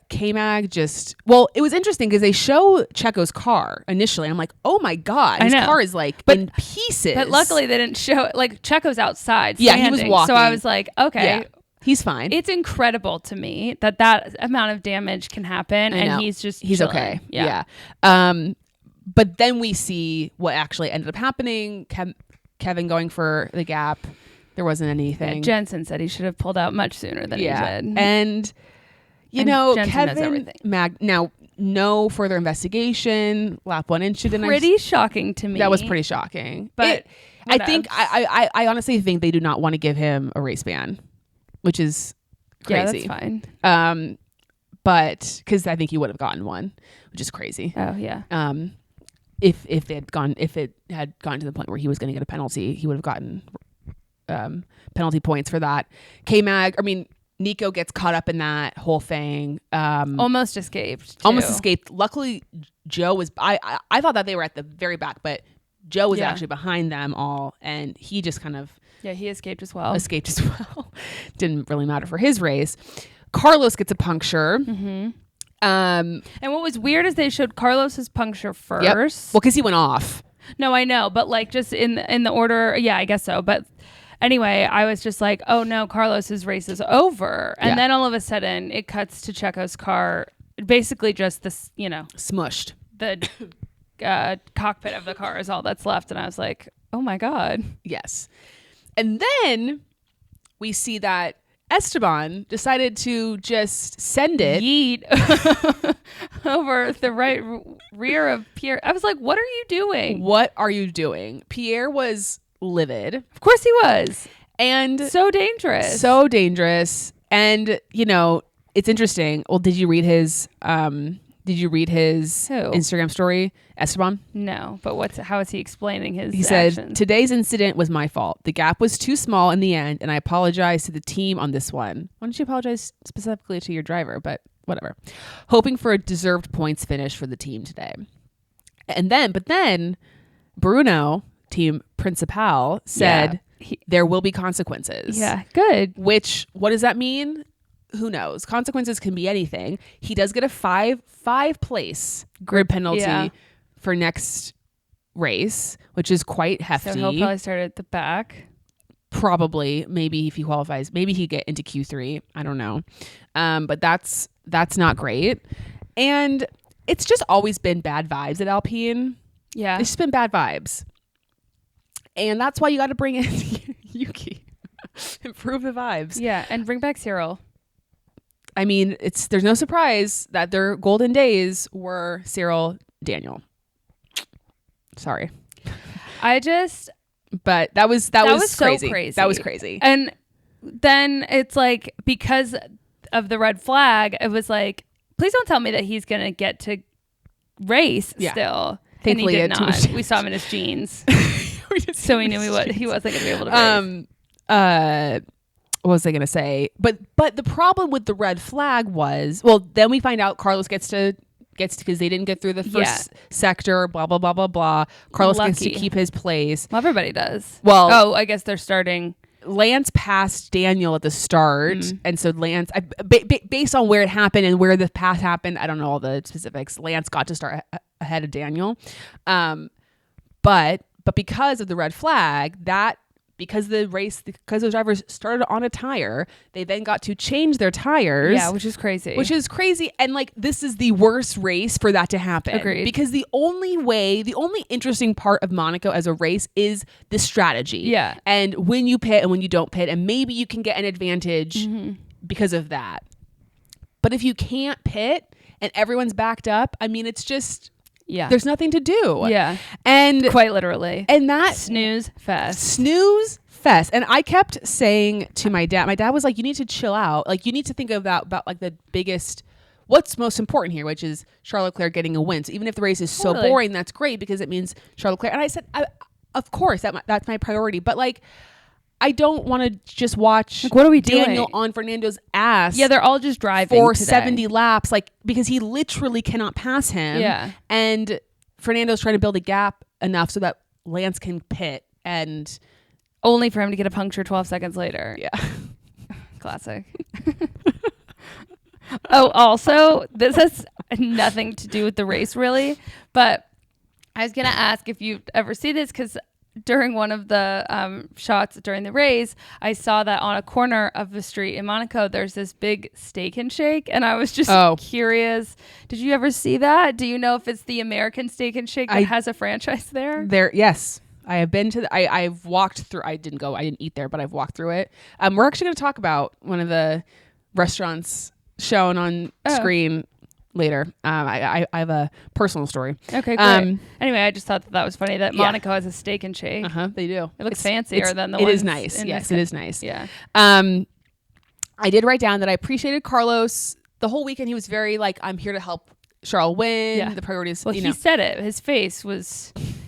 K-Mag it was interesting because they show Checo's car initially. I'm like, oh my God, his car is like in pieces. But luckily they didn't show it. Like Checo's outside standing, he was walking. So I was like, okay. Yeah. He's fine. It's incredible to me that amount of damage can happen, and he's chilling. Okay. Yeah. But then we see what actually ended up happening. Kevin going for the gap. There wasn't anything. Yeah, Jensen said he should have pulled out much sooner than he did. And Jensen Kevin now no further investigation. Lap 1 incident. Pretty shocking to me. That was pretty shocking. But I think I honestly think they do not want to give him a race ban, which is crazy. Yeah, that's fine. But because I think he would have gotten one, which is crazy. Oh yeah. If it had gone to the point where he was going to get a penalty, he would have gotten penalty points for that. Nico gets caught up in that whole thing. Almost escaped. Luckily, Joe was. I thought that they were at the very back, but Joe was actually behind them all, and he just kind of he escaped as well. Didn't really matter for his race. Carlos gets a puncture. Mm-hmm. And what was weird is they showed Carlos's puncture first. Yep. Well, because he went off. No, I know, but like just in the order, yeah, I guess so. But anyway, I was just like, oh no, Carlos's race is over, and then all of a sudden it cuts to Checo's car, basically just this, smushed. The cockpit of the car is all that's left, and I was like, oh my God. Yes, and then we see that Esteban decided to just send it yeet over the right rear of Pierre. I was like, what are you doing? Pierre was livid. Of course he was. And so dangerous. And it's interesting. Well, did you read his Instagram story, Esteban? No, but how is he explaining his He actions? said, today's incident was my fault. The gap was too small in the end, and I apologize to the team on this one. Why don't you apologize specifically to your driver? But whatever. Hoping for a deserved points finish for the team today. But then Bruno, team principal, said there will be consequences. Yeah, good. Which, what does that mean? Who knows? Consequences can be anything. He does get a five place grid penalty for next race, which is quite hefty. So he'll probably start at the back. Probably. Maybe if he qualifies, maybe he get into Q3. I don't know. But that's not great. And it's just always been bad vibes at Alpine. Yeah. It's just been bad vibes. And that's why you got to bring in Yuki. Improve the vibes. Yeah. And bring back Cyril. I mean, there's no surprise that their golden days were Cyril, Daniel. Sorry. But that was crazy. So crazy. That was crazy. And then it's like, because of the red flag, it was like, please don't tell me that he's going to get to race still. Thankfully, and he did not. We saw him in his jeans. So we knew he wasn't going to be able to race. What was I going to say? But the problem with the red flag was, well, then we find out Carlos gets to because they didn't get through the first sector, blah, blah, blah, blah, blah. Carlos gets to keep his place. Well, everybody does. Well, I guess they're starting. Lance passed Daniel at the start. And so Lance, based on where it happened and where the pass happened, I don't know all the specifics. Lance got to start ahead of Daniel. But because of the red flag, because those drivers started on a tire, they then got to change their tires. Yeah, which is crazy. And like, this is the worst race for that to happen. Agreed. Because the only interesting part of Monaco as a race is the strategy. Yeah. And when you pit and when you don't pit, and maybe you can get an advantage because of that. But if you can't pit and everyone's backed up, I mean, it's just... Yeah. There's nothing to do. Yeah. And quite literally. And that snooze fest. And I kept saying to my dad was like, you need to chill out. Like, you need to think about like the biggest, what's most important here, which is Charles Leclerc getting a win. So even if the race is so boring, that's great because it means Charles Leclerc. And I said, of course, that's my priority. But like, I don't want to just watch what are we Daniel doing? On Fernando's ass. Yeah, they're all just driving for today. 70 laps, like, because he literally cannot pass him. Yeah. And Fernando's trying to build a gap enough so that Lance can pit, and only for him to get a puncture 12 seconds later. Yeah. Classic. Oh, also, this has nothing to do with the race really, but I was going to ask if you ever see this, because during one of the shots during the race, I saw that on a corner of the street in Monaco, there's this big Steak and Shake. And I was just curious. Did you ever see that? Do you know if it's the American Steak and Shake that has a franchise there? Yes. I have been to I've walked through. I didn't eat there, but I've walked through it. We're actually going to talk about one of the restaurants shown on screen later. I have a personal story. Okay, great. Anyway, I just thought that was funny that Monaco has a Steak and Shake. They do. It looks fancier than the ones. It is nice. Yes, it is nice. Yeah. I did write down that I appreciated Carlos the whole weekend. He was very like, I'm here to help Charles win. Yeah. The priorities. Well, he said it. His face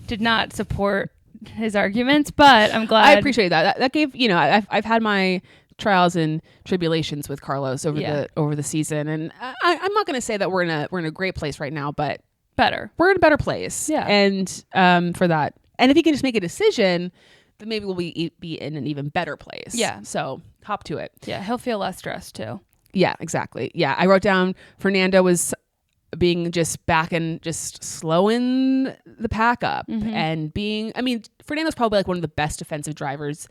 did not support his arguments, but I'm glad. I appreciate that. That gave, I've had my trials and tribulations with Carlos over the season, and I'm not going to say that we're in a great place right now, but we're in a better place. Yeah. And for that, and if he can just make a decision, then maybe we'll be in an even better place. Yeah. So hop to it. Yeah, he'll feel less stressed too. Yeah, exactly. Yeah, I wrote down Fernando was being just back and just slowing the pack up and Fernando's probably like one of the best defensive drivers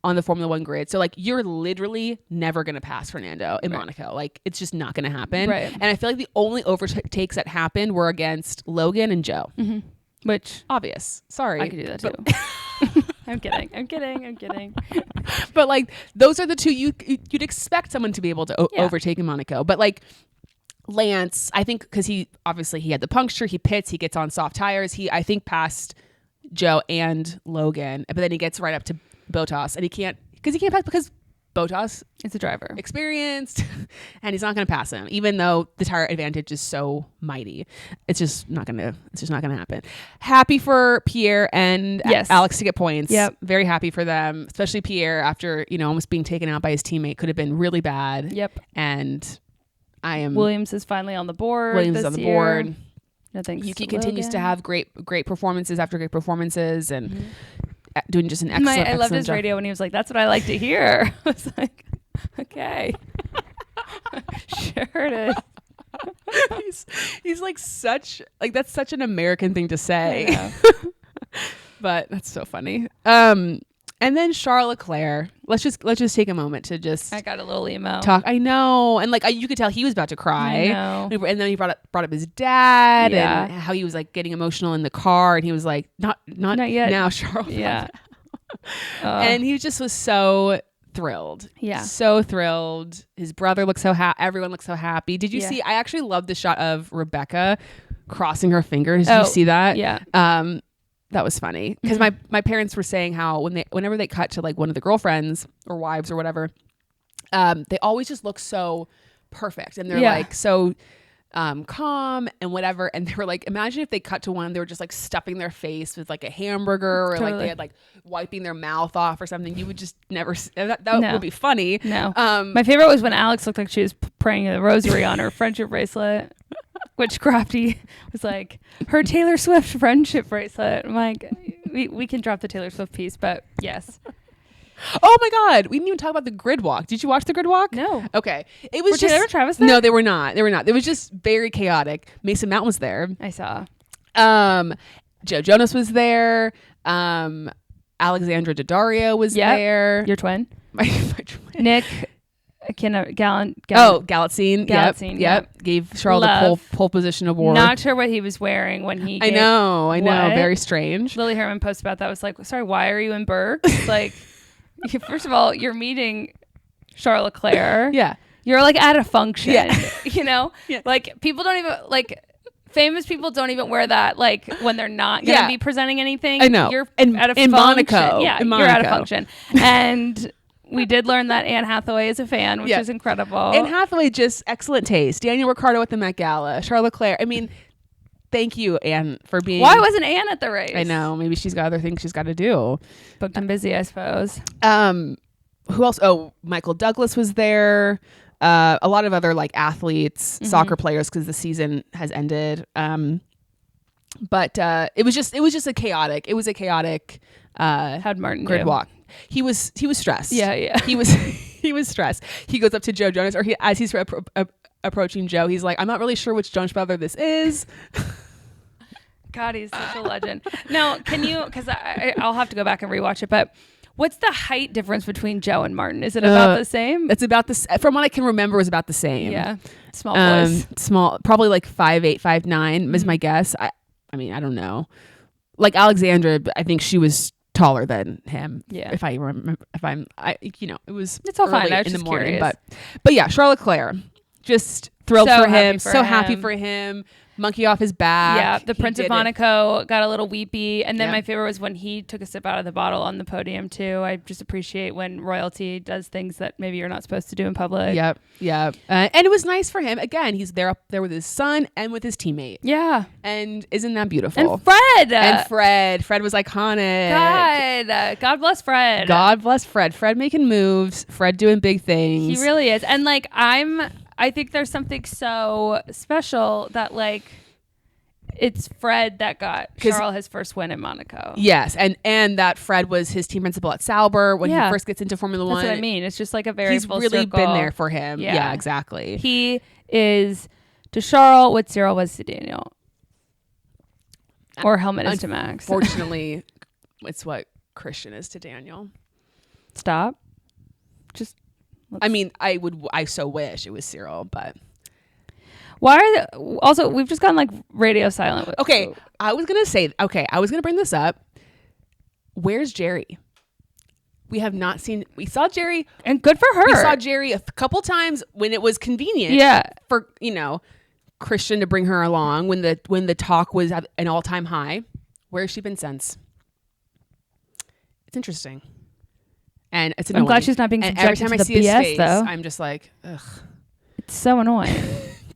on the Formula One grid. So like you're literally never going to pass Fernando in Monaco. Like it's just not going to happen. Right. And I feel like the only overtakes that happened were against Logan and Joe. Mm-hmm. Which obvious. Sorry. I could do that too. I'm kidding. But like those are the two you'd expect someone to be able to overtake in Monaco. But like Lance, I think because he had the puncture, he pits, he gets on soft tires. I think passed Joe and Logan, but then he gets right up to Bottas and he can't pass because Bottas is a driver, experienced, and he's not going to pass him, even though the tire advantage is so mighty. It's just not going to happen. Happy for Pierre and Alex to get points. Yep. Very happy for them, especially Pierre after, almost being taken out by his teammate. Could have been really bad. Yep. And Williams is finally on the board. Williams is on the board. Nothing. Yuki continues to have great performances after great performances and doing just an excellent I loved his job. radio when he was like, "That's what I like to hear." I was like, "Okay, sure it is." he's like that's such an American thing to say. But that's so funny. And then Charles Leclerc. Let's just take a moment to just. I got a little emo. Talk. I know, and like you could tell he was about to cry. I know. And then he brought up his dad and how he was like getting emotional in the car, and he was like, "Not yet now, Charles." Yeah. And he just was so thrilled. Yeah. So thrilled. His brother looks so happy. Everyone looks so happy. Did you see? I actually love the shot of Rebecca crossing her fingers. Did you see that? Yeah. That was funny because my parents were saying how whenever they cut to like one of the girlfriends or wives or whatever, they always just look so perfect and they're like so calm and whatever. And they were like, imagine if they cut to one, they were just like stuffing their face with like a hamburger or like they had like wiping their mouth off or something. You would just never that would be funny. No. My favorite was when Alex looked like she was praying the rosary on her friendship bracelet. Which Crafty was like, her Taylor Swift friendship bracelet. I'm like, we can drop the Taylor Swift piece, but yes. Oh my God. We didn't even talk about the grid walk. Did you watch the grid walk? No. Okay. It was Taylor and Travis there? No, they were not. It was just very chaotic. Mason Mount was there. I saw. Joe Jonas was there. Alexandra Daddario was there. Your twin? My twin. Nick. Galatzine. Yep. Gave Charles the pole position award. Not sure what he was wearing when he. I know. Very strange. Lily Herman posted about that. Was like, sorry, why are you in Berks? Like, first of all, you're meeting Charles Leclerc. Yeah. You're like at a function. Yeah. Yeah. Like people don't even like. Famous people don't even wear that like when they're not going to be presenting anything. I know. You're at a function. Monaco. Yeah, in you're Monaco. at a function. And we did learn that Anne Hathaway is a fan, which is incredible. Anne Hathaway, just excellent taste. Daniel Ricciardo at the Met Gala. Charles Leclerc. I mean, thank you, Anne, for being... Why wasn't Anne at the race? I know. Maybe she's got other things she's got to do. Booked and busy, I suppose. Who else? Oh, Michael Douglas was there. A lot of other like athletes, soccer players, because the season has ended. But it was just a chaotic. It was a chaotic How'd Martin grid do? walk. He was stressed. Yeah. He was stressed. He goes up to Joe Jonas, or as he's approaching Joe. He's like, I'm not really sure which Jonas brother this is. God, he's such a legend. Now, can you, because I'll have to go back and rewatch it, but what's the height difference between Joe and Martin? Is it about the same? It's about from what I can remember, it was about the same. Yeah. Small boys. Small, probably like 5'8", 5'9" is my guess. I mean, I don't know. Like Alexandra, I think she was taller than him. Yeah. If I remember, it was it's all fine. I was in the morning, but yeah, Charles Leclerc, just thrilled for him, so happy for him. Monkey off his back. Yeah, the Prince of Monaco got a little weepy. And then my favorite was when he took a sip out of the bottle on the podium too. I just appreciate when royalty does things that maybe you're not supposed to do in public. Yep. And it was nice for him. Again, he's there up there with his son and with his teammate. Yeah. And isn't that beautiful? And Fred. Fred was iconic. God bless Fred. God bless Fred. Fred making moves. Fred doing big things. He really is. And like I think there's something so special that like it's Fred that got Charles his first win in Monaco. Yes, and that Fred was his team principal at Sauber when he first gets into Formula One. That's what I mean. It's just like a very full really circle. been there for him. Yeah, exactly. He is to Charles what Cyril was to Daniel. Or Helmut is to Max. Fortunately, it's what Christian is to Daniel. Stop. Just I mean, I so wish it was Cyril, but why are also we've just gone like radio silent. Okay, I was gonna bring this up. Where's Jerry? We saw Jerry, and good for her. We saw Jerry a couple times when it was convenient. Yeah, for Christian to bring her along when the talk was at an all-time high. Where has she been since? It's interesting. And it's annoying. I'm glad she's not being subjected to the BS, every time I see his face, though. I'm just like, ugh. It's so annoying.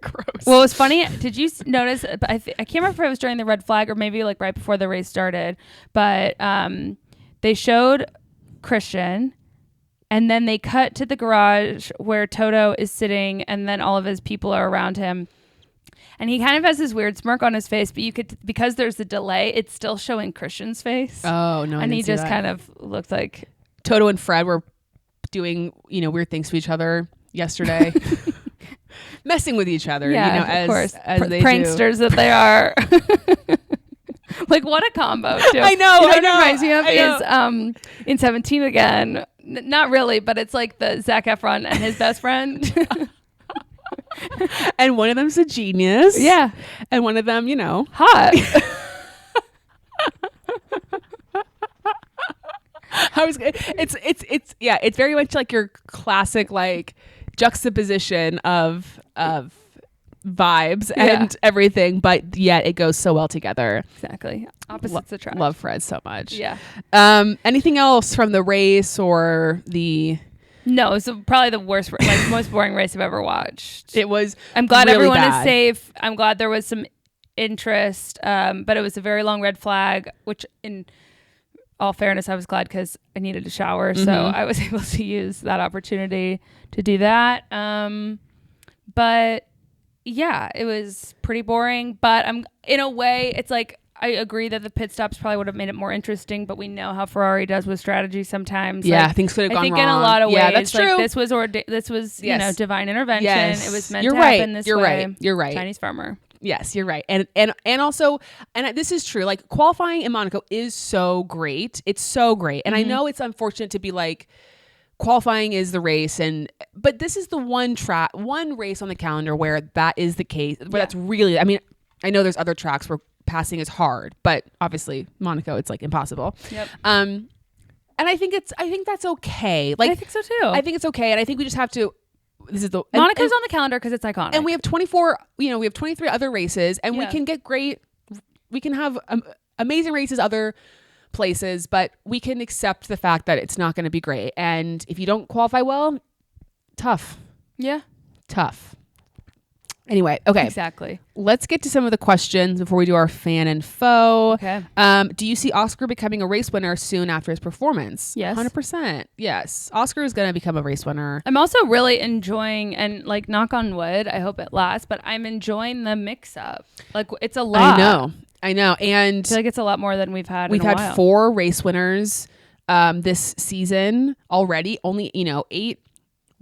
Gross. Well, it was funny. Did you notice? I can't remember if it was during the red flag or maybe like right before the race started. But they showed Christian, and then they cut to the garage where Toto is sitting, and then all of his people are around him. And he kind of has this weird smirk on his face, but you could, because there's a delay, it's still showing Christian's face. Oh no! And he just kind of looked like Toto and Fred were doing weird things to each other yesterday, messing with each other. Of course, as they pranksters do. That they are. Like what a combo! Too. I know. What it reminds me of is in 17 again. Not really, but it's like the Zac Efron and his best friend. And one of them's a genius. Yeah. And one of them, hot. It's very much like your classic like juxtaposition of vibes and everything, but yet it goes so well together. Exactly. Opposites attract. Love Fred so much. Yeah. Anything else from the race or the... No, it's probably the worst, like most boring race I've ever watched. It was. I'm glad really everyone bad. is safe. I'm glad there was some interest, but it was a very long red flag. Which, in all fairness, I was glad because I needed a shower, so I was able to use that opportunity to do that. But yeah, it was pretty boring. But in a way, it's like. I agree that the pit stops probably would have made it more interesting, but we know how Ferrari does with strategy sometimes. Yeah, like, things could have gone wrong. I think in a lot of ways, that's true. Like this was divine intervention. Yes. It was meant to happen this way. You're right. Chinese farmer. Yes, you're right. And also, and this is true. Like qualifying in Monaco is so great. It's so great. And I know it's unfortunate to be like qualifying is the race, but this is the one race on the calendar where that is the case. Where that's really. I mean, I know there's other tracks where passing is hard, but obviously Monaco, it's like impossible. Yep. And I think that's okay. Like I think so too. I think it's okay, and I think we just have to. This is the Monaco's on the calendar because it's iconic, and we have 24. We have 23 other races, and we can get great. We can have amazing races other places, but we can accept the fact that it's not going to be great. And if you don't qualify well, tough. Yeah, tough. Anyway, okay. Exactly. Let's get to some of the questions before we do our fan and foe. Okay. Do you see Oscar becoming a race winner soon after his performance? Yes. 100%. Yes. Oscar is going to become a race winner. I'm also really enjoying, and like knock on wood, I hope it lasts, but I'm enjoying the mix up. Like it's a lot. I know. And I feel like it's a lot more than we've had in a while. We've had 4 race winners this season already. Only, 8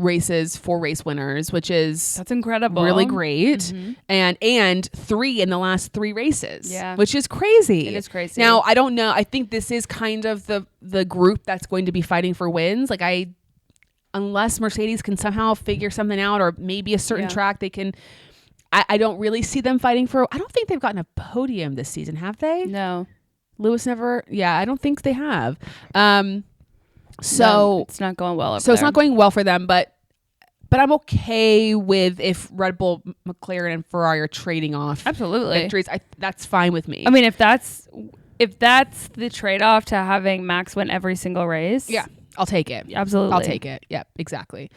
races, 4 race winners, which is that's incredible, really great, and 3 in the last 3 races, which is crazy. It is crazy. Now I don't know. I think this is kind of the group that's going to be fighting for wins. Like unless Mercedes can somehow figure something out, or maybe a certain track they can. I don't really see them fighting for. I don't think they've gotten a podium this season, have they? No, Lewis never. Yeah, I don't think they have. So no, it's not going well. It's not going well for them, but I'm okay with if Red Bull, McLaren, and Ferrari are trading off victories. That's fine with me. I mean, if that's the trade-off to having Max win every single race, I'll take it. Absolutely, I'll take it. Yep, exactly.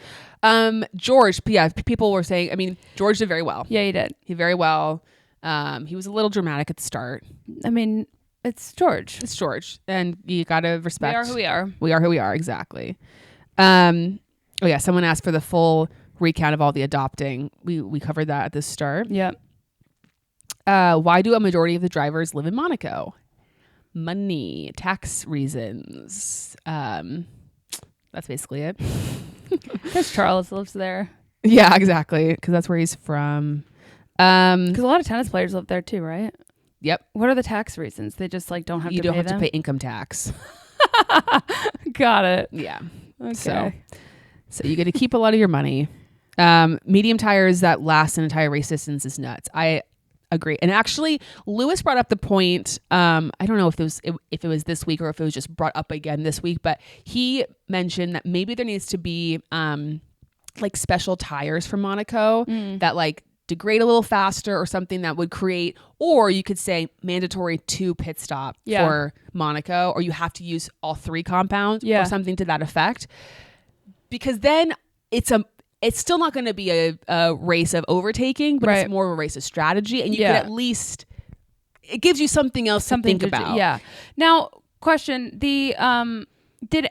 George, people were saying. I mean, George did very well. Yeah, he did. He very well. He was a little dramatic at the start. I mean, it's George. It's George, and you gotta respect. We are who we are. We are who we are. Exactly. Oh yeah, someone asked for the full recount of all the adopting. We covered that at the start. Yep. Why do a majority of the drivers live in Monaco? Money, tax reasons. That's basically it. Because Charles lives there. Yeah, exactly. Because that's where he's from. Because a lot of tennis players live there too, right? Yep. What are the tax reasons? They just like don't have to pay them? You don't have to pay income tax. Got it. Yeah. Okay. So you get to keep a lot of your money. Medium tires that last an entire race distance is nuts. I agree. And actually, Lewis brought up the point. I don't know if it was this week or if it was just brought up again this week, but he mentioned that maybe there needs to be like special tires for Monaco that like degrade a little faster or something that would create, or you could say mandatory 2 pit stop for Monaco, or you have to use all 3 compounds or something to that effect. Because then it's still not going to be a race of overtaking, but it's more of a race of strategy. And you can at least, it gives you something else to think about. Yeah. Now, question, did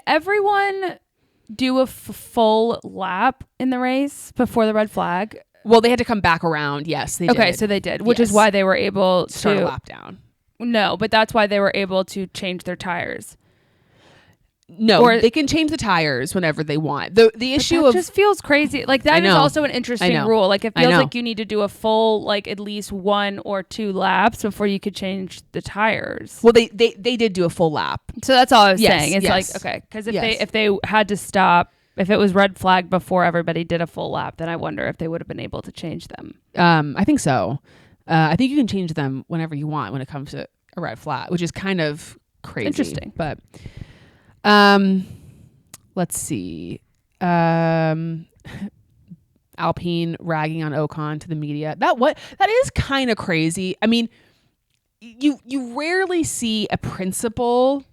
everyone do a full lap in the race before the red flag? Well, they had to come back around. Yes, they did. Okay, so they did, which is why they were able to start a lap down. No, but that's why they were able to change their tires. No, they can change the tires whenever they want. The issue of just feels crazy. Like that is also an interesting rule. Like it feels like you need to do a full like at least 1 or 2 laps before you could change the tires. Well, they did do a full lap. So that's all I was saying. It's like okay, because if they had to stop, if it was red flag before everybody did a full lap, then I wonder if they would have been able to change them. I think so. I think you can change them whenever you want when it comes to a red flag, which is kind of crazy. Interesting, but. Let's see. Alpine ragging on Ocon to the media. That is kind of crazy. I mean, you rarely see a principal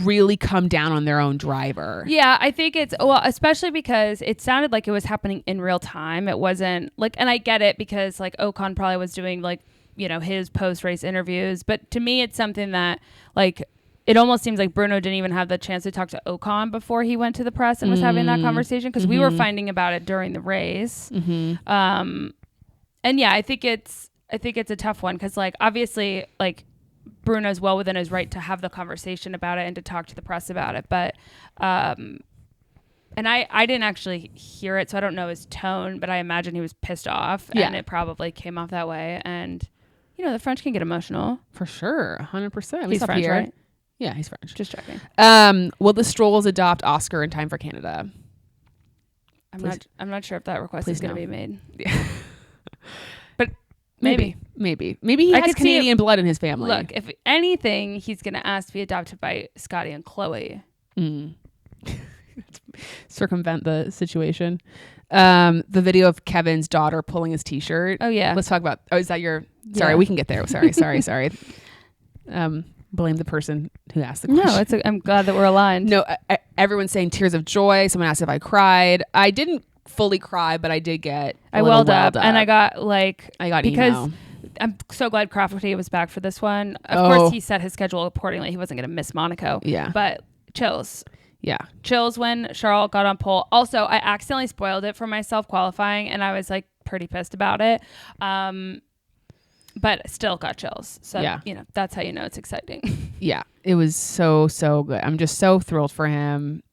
really come down on their own driver. Yeah, I think especially because it sounded like it was happening in real time. It wasn't like, and I get it because like Ocon probably was doing like, you know, his post-race interviews, but to me it's something that like it almost seems like Bruno didn't even have the chance to talk to Ocon before he went to the press and was having that conversation because we were finding about it during the race. And yeah, I think it's a tough one because like obviously like Bruno's well within his right to have the conversation about it and to talk to the press about it, but and I didn't actually hear it, so I don't know his tone, but I imagine he was pissed off and it probably came off that way. And you know the French can get emotional for sure, 100%. He's French, right? Yeah, he's French. Just checking. Will the Strolls adopt Oscar in time for Canada? I'm not sure if that request is going to be made. Yeah. But maybe he has Canadian blood in his family. Look, if anything, he's going to ask to be adopted by Scotty and Chloe. Circumvent the situation. The video of Kevin's daughter pulling his t-shirt. Oh yeah. Let's talk about. Oh, is that your? Sorry, we can get there. Sorry. Blame the person who asked the question. No, I'm glad that we're aligned. No, everyone's saying tears of joy. Someone asked if I cried. I didn't fully cry, but I did get. I welled up, and I got because emo. I'm so glad Crafty was back for this one. Of course, he set his schedule accordingly. He wasn't going to miss Monaco. Yeah, but chills. Yeah, chills when Charles got on pole. Also, I accidentally spoiled it for myself qualifying, and I was like pretty pissed about it. But still got chills. So, you know, that's how you know it's exciting. Yeah, it was so good. I'm just so thrilled for him.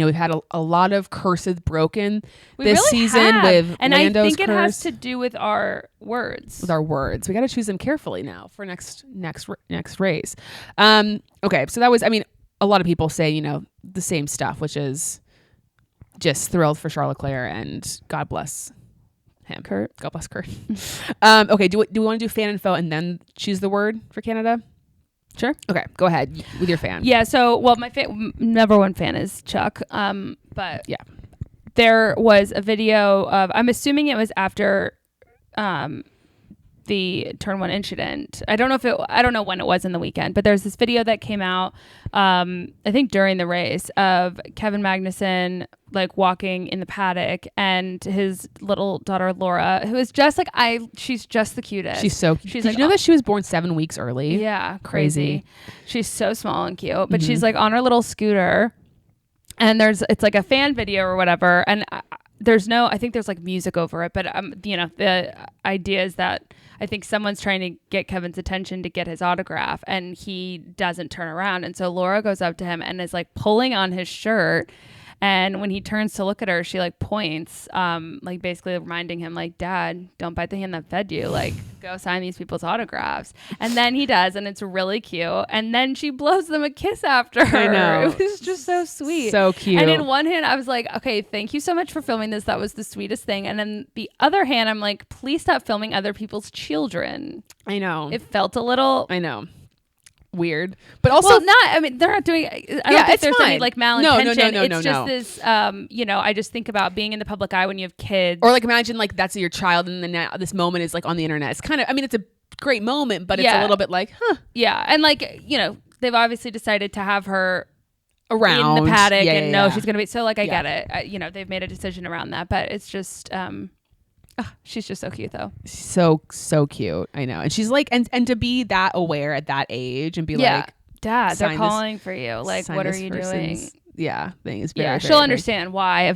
we've had a lot of curses broken this really season with and Lando's I think it has curse. to do with our words. With our words, we got to choose them carefully now for next race. Okay, so that was, a lot of people say the same stuff, which is just thrilled for Charles Leclerc and God bless him. Kurt. God bless Kurt. Okay, do we want to do fan info and then choose the word for Canada? Sure. Okay, go ahead with your fan. Yeah. So, well, my number one fan is Chuck. But yeah, there was a video of, I'm assuming it was after, the turn 1 incident. I don't know when it was in the weekend, but there's this video that came out, I think during the race, of Kevin Magnussen like walking in the paddock and his little daughter Laura, who is just like, she's just the cutest. She's so cute. Did like, you know that she was born 7 weeks early? Yeah, crazy. She's so small and cute, but she's like on her little scooter, and it's like a fan video or whatever, and I think there's like music over it, but the idea is that I think someone's trying to get Kevin's attention to get his autograph, and he doesn't turn around, and so Laura goes up to him and is like pulling on his shirt, and when he turns to look at her, she like points, like basically reminding him like, Dad, don't bite the hand that fed you, like go sign these people's autographs. And then he does, and it's really cute, and then she blows them a kiss after her. I know. It was just so sweet, so cute. And in one hand I was like, okay, thank you so much for filming this, that was the sweetest thing, and then the other hand I'm like, please stop filming other people's children. I know, it felt a little, I know, weird, but also they're not doing, I don't think there's any like malintention. No, it's just this I just think about being in the public eye when you have kids, or like imagine like that's your child and then now this moment is like on the internet. It's kind of, it's a great moment, but it's a little bit like, and like they've obviously decided to have her around in the paddock and she's gonna be, so like I get it, they've made a decision around that, but it's just she's just so cute though. So cute. I know. And she's like, and to be that aware at that age and be like, Dad, they're calling for you. Like, what are you doing? Yeah. Thing is very, she'll understand why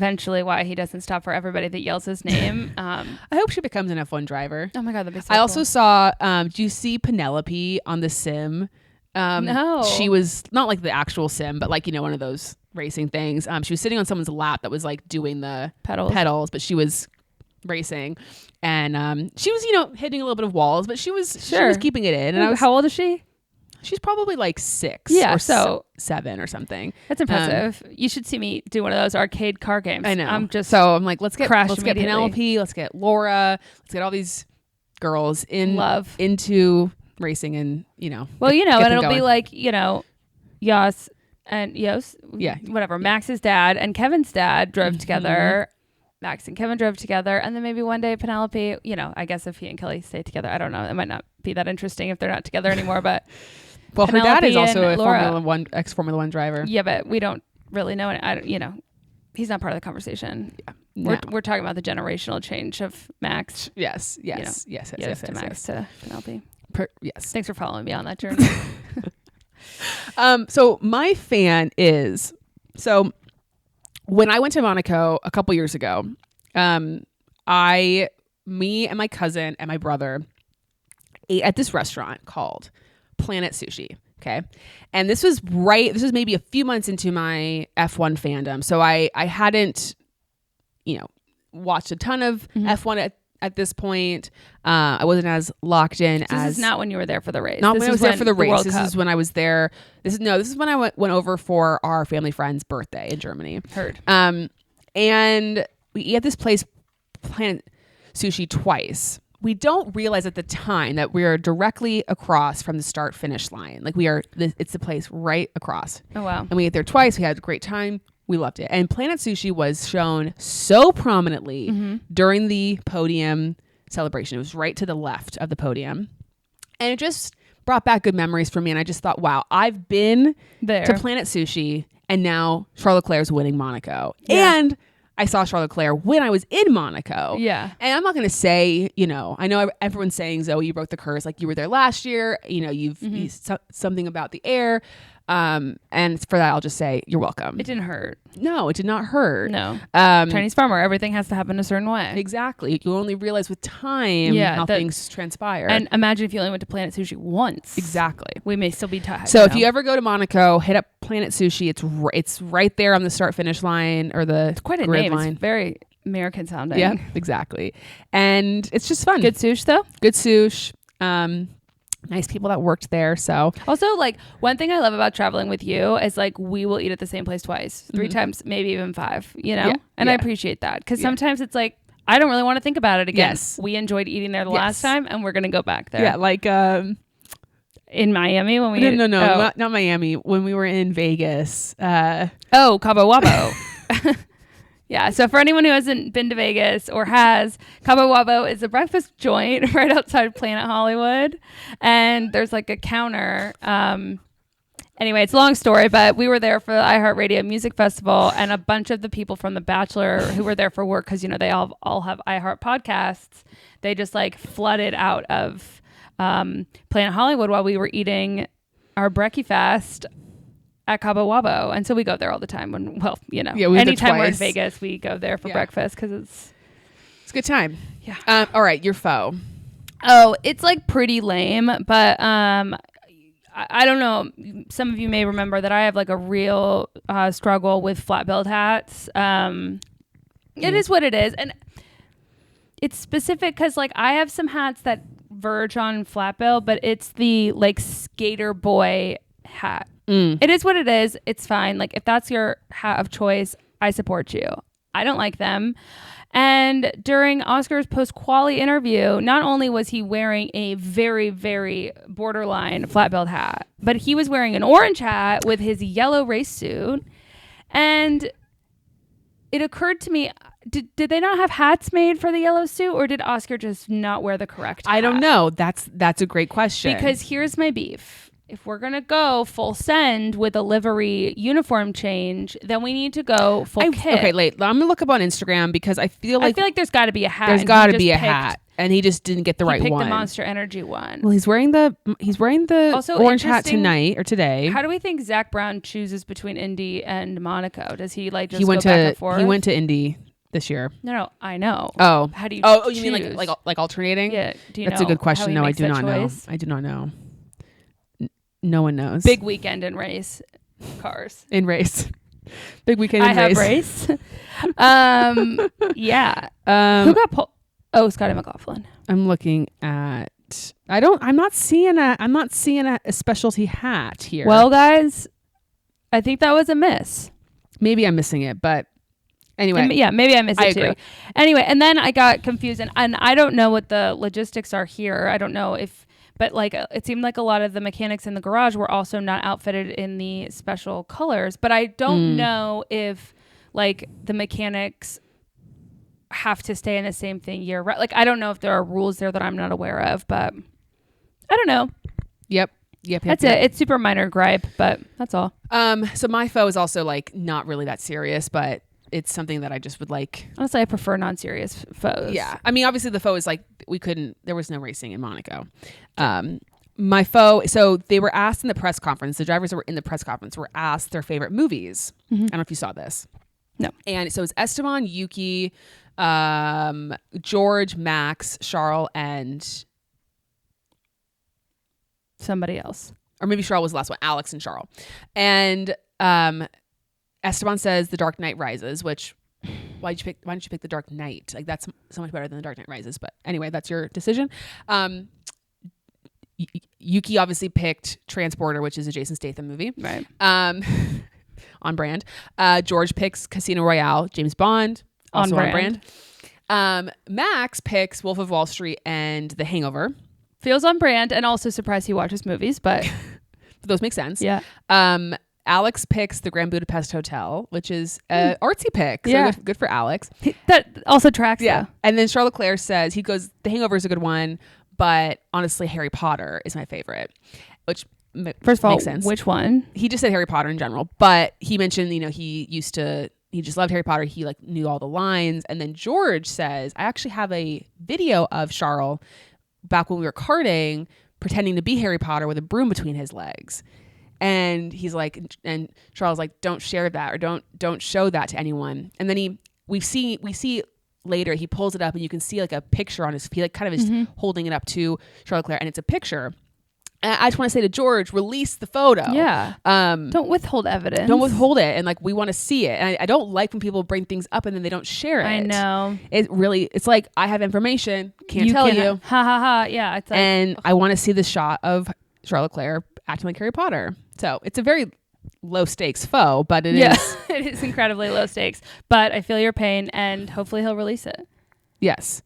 he doesn't stop for everybody that yells his name. I hope she becomes an F1 driver. Oh my God, that'd be so I cool. also saw, do you see Penelope on the sim? No. She was not like the actual sim, but like, one of those racing things. She was sitting on someone's lap that was like doing the pedals, but she was racing, and she was hitting a little bit of walls, but she was keeping it in. And how old is she? She's probably like 6 or 7 or something. That's impressive. You should see me do one of those arcade car games. I know. I'm like, let's get Penelope, let's get Laura, let's get all these girls into racing, and well, and it'll be like Yas and whatever, Max's dad and Kevin's dad drove together. Max and Kevin drove together, and then maybe one day Penelope, I guess if he and Kelly stay together, I don't know, it might not be that interesting if they're not together anymore, but well, Penelope, her dad is also a Laura, ex-Formula 1 driver. Yeah, but we don't really know it. He's not part of the conversation. Yeah. We're talking about the generational change of Max. Yes. To Max to Penelope. Yes. Thanks for following me on that journey. So my fan is, when I went to Monaco a couple years ago, me and my cousin and my brother ate at this restaurant called Planet Sushi. Okay. And this was maybe a few months into my F1 fandom. So I hadn't, watched a ton of F1 at this point. I wasn't as locked in as... This is not when you were there for the race. Not when I was there for the race. This is when I was there. This is when I went over for our family friend's birthday in Germany. Heard. And we eat at this place, Planet Sushi, twice. We don't realize at the time that we are directly across from the start finish line. Like it's the place right across. Oh, wow. And we ate there twice. We had a great time. We loved it. And Planet Sushi was shown so prominently during the podium celebration. It was right to the left of the podium. And it just brought back good memories for me. And I just thought, wow, I've been there to Planet Sushi, and now Charles Leclerc is winning Monaco. Yeah. And I saw Charles Leclerc when I was in Monaco. Yeah. And I'm not going to say, I know everyone's saying, Zoe, you broke the curse. Like, you were there last year. You something about the air. And for that, I'll just say you're welcome. It didn't hurt. No, it did not hurt. No. Chinese farmer, everything has to happen a certain way. Exactly. You only realize with time how things transpire. And imagine if you only went to Planet Sushi once. Exactly. We may still be tired. So if you ever go to Monaco, hit up Planet Sushi. It's right there on the start finish line or the quite a grid name. line. It's very American sounding. Yeah, exactly. And it's just fun. Good sushi though. Good sushi. Nice people that worked there. So also, like, one thing I love about traveling with you is like we will eat at the same place twice, 3 times, maybe even 5. You know, and I appreciate that because sometimes it's like I don't really want to think about it again. Yes. We enjoyed eating there the last time, and we're gonna go back there. Yeah, like in Miami when we no, not Miami, when we were in Vegas. Cabo Wabo. Yeah, so for anyone who hasn't been to Vegas or has, Cabo Wabo is a breakfast joint right outside Planet Hollywood, and there's like a counter. Anyway, it's a long story, but we were there for the iHeartRadio Music Festival, and a bunch of the people from The Bachelor who were there for work, because you know they all have iHeart podcasts, they just like flooded out of Planet Hollywood while we were eating our brekkie fast at Cabo Wabo, and so we go there all the time. Anytime we're in Vegas, we go there for breakfast because it's a good time. Yeah. All right, your pho. Oh, it's like pretty lame, but I don't know. Some of you may remember that I have like a real struggle with flat billed hats. It is what it is, and it's specific because like I have some hats that verge on flat bill, but it's the like skater boy hat. It is what it is. It's fine. Like if that's your hat of choice, I support you. I don't like them. And during Oscar's post-quali interview, not only was he wearing a very, very borderline flat-billed hat, but he was wearing an orange hat with his yellow race suit. And it occurred to me, did they not have hats made for the yellow suit, or did Oscar just not wear the correct hat? I don't know. That's a great question. Because here's my beef. If we're going to go full send with a livery uniform change, then we need to go full kit. Okay, I'm going to look up on Instagram because I feel like there's got to be a hat. There's got to be a hat. And he just didn't get the right one. He picked the Monster Energy one. Well, he's wearing the also, orange hat tonight or today. How do we think Zach Brown chooses between Indy and Monaco? Does he like just go back and forth? He went to Indy this year. No, I know. Oh. How do you you mean like alternating? Yeah. Do you That's know a good question. No, I do not know. I do not know. No one knows. Big weekend in race cars. In race. Big weekend in race. I have race. Yeah. Who got Scotty McLaughlin. I'm looking at I'm not seeing a specialty hat here. Well, guys, I think that was a miss. Maybe I'm missing it, but anyway. Maybe I missed it too. Agree. Anyway, and then I got confused, and I don't know what the logistics are here. I don't know but like it seemed like a lot of the mechanics in the garage were also not outfitted in the special colors. But I don't know if like the mechanics have to stay in the same thing year. Right? Like I don't know if there are rules there that I'm not aware of, but I don't know. Yep. That's it. It's super minor gripe, but that's all. So my pho is also like not really that serious, but it's something that I just would like. Honestly, I prefer non-serious photos. Yeah. I mean, obviously the pho is like, there was no racing in Monaco. My pho, so they were asked in the press conference, the drivers that were in the press conference were asked their favorite movies. I don't know if you saw this. No. And so it's Esteban, Yuki, George, Max, Charles, and somebody else. Or maybe Charles was the last one, Alex and Charles. And Esteban says The Dark Knight Rises, which why didn't you pick The Dark Knight? Like that's so much better than The Dark Knight Rises. But anyway, that's your decision. Yuki obviously picked Transporter, which is a Jason Statham movie. Right. On brand. George picks Casino Royale, James Bond, also on brand. Max picks Wolf of Wall Street and The Hangover. Feels on brand, and also surprised he watches movies, but those make sense. Yeah. Alex picks The Grand Budapest Hotel, which is an artsy pick. So yeah. good for Alex. That also tracks. Yeah. Though. And then Charles Leclerc says, he goes, The Hangover is a good one, but honestly, Harry Potter is my favorite, which first of all, makes sense. Which one? He just said Harry Potter in general, but he mentioned, he just loved Harry Potter. He like knew all the lines. And then George says, I actually have a video of Charles back when we were karting, pretending to be Harry Potter with a broom between his legs. And he's like, and Charles like, don't share that, or don't show that to anyone. And then we see later, he pulls it up and you can see like a picture on his, he like kind of is holding it up to Charles Leclerc, and it's a picture I just want to say to George, release the photo. Yeah. Don't withhold evidence. Don't withhold it. And like, we want to see it. And I don't like when people bring things up and then they don't share it. I know. It's like, I have information, can't tell you. Ha ha ha. Yeah. It's like, and I want to see the shot of Charles Leclerc acting like Harry Potter. So it's a very low stakes foe, but it is. It is incredibly low stakes, but I feel your pain and hopefully he'll release it. Yes,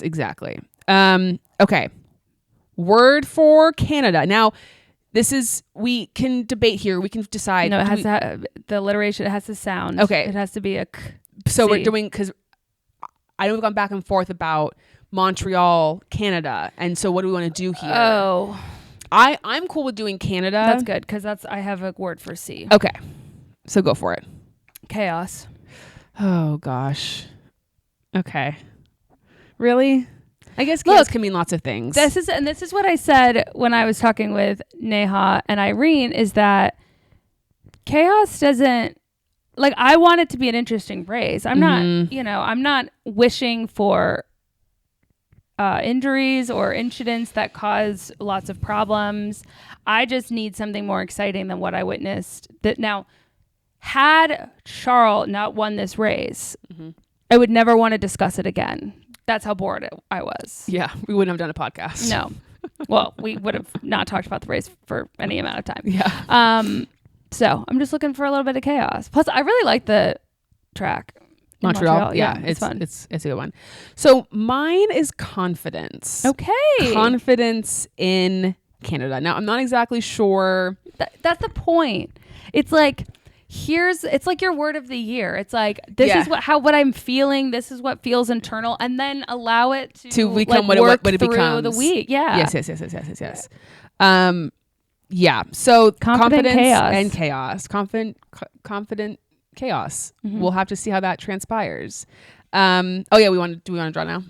exactly. Okay. Word for Canada. Now, we can debate here. We can decide. No, it has the alliteration. It has to sound. Okay. It has to be a k. So we're doing, because I know we've gone back and forth about Montreal, Canada. And so what do we want to do here? Oh. I'm cool with doing Canada. That's good, because I have a word for C. Okay. So go for it. Chaos. Oh, gosh. Okay. Really? I guess chaos can mean lots of things. This is what I said when I was talking with Neha and Irene, is that chaos doesn't, like, I want it to be an interesting race. I'm not, I'm not wishing for injuries or incidents that cause lots of problems. I just need something more exciting than what I witnessed. That now, had Charles not won this race, I would never want to discuss it again. That's how bored I was. Yeah, we wouldn't have done a podcast. No. Well, we would have not talked about the race for any amount of time. Yeah. So I'm just looking for a little bit of chaos. Plus, I really like the track. Montreal. Yeah, it's fun. It's a good one. So mine is confidence. Okay. Confidence in Canada. Now, I'm not exactly sure. That's the point. It's like, it's like your word of the year. It's like, this is what I'm feeling. This is what feels internal, and then allow it to become like, what it through becomes the week. Yeah. Yes. Yeah. So confidence chaos. and chaos. Confident chaos. We'll have to see how that transpires. Do we want to draw now?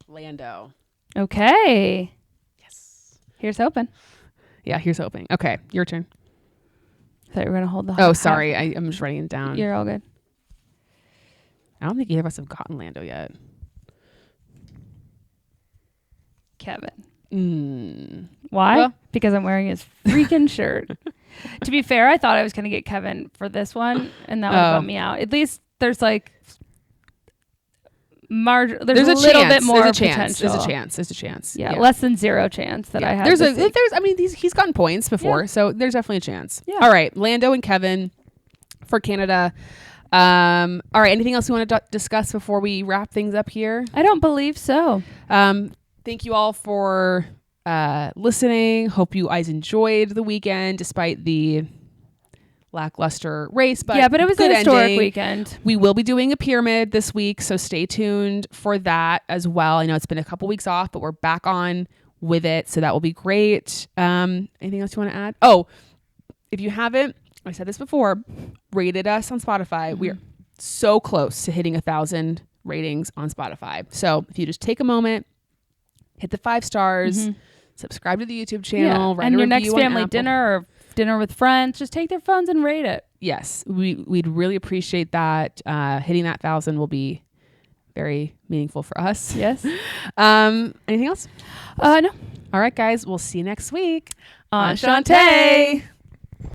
Lando. Okay. Yes. Here's hoping. Yeah, here's hoping. Okay, your turn. I thought you were going to hold the Oh, sorry. I'm just writing it down. You're all good. I don't think either of us have gotten Lando yet. Kevin. Why? Well, because I'm wearing his freaking shirt. To be fair, I thought I was going to get Kevin for this one, and that would bum me out. At least there's like there's a little bit more potential. There's a chance. Yeah, less than zero chance that I have. He's gotten points before, so there's definitely a chance. Yeah. All right, Lando and Kevin for Canada. All right, anything else you want to discuss before we wrap things up here? I don't believe so. Thank you all for listening. Hope you guys enjoyed the weekend despite the lackluster race, but it was an historic weekend. We will be doing a pyramid this week, so stay tuned for that as well. I know it's been a couple weeks off, but we're back on with it, so that will be great. Anything else you want to add? Oh, if you haven't, I said this before, rated us on Spotify. We are so close to hitting 1,000 ratings on Spotify. So if you just take a moment, hit the 5 stars, subscribe to the YouTube channel, write and a your review next family dinner or dinner with friends, just take their phones and rate it. Yes, we'd really appreciate that. Hitting that 1,000 will be very meaningful for us. Yes. Anything else? No. All right, guys. We'll see you next week. Enchante.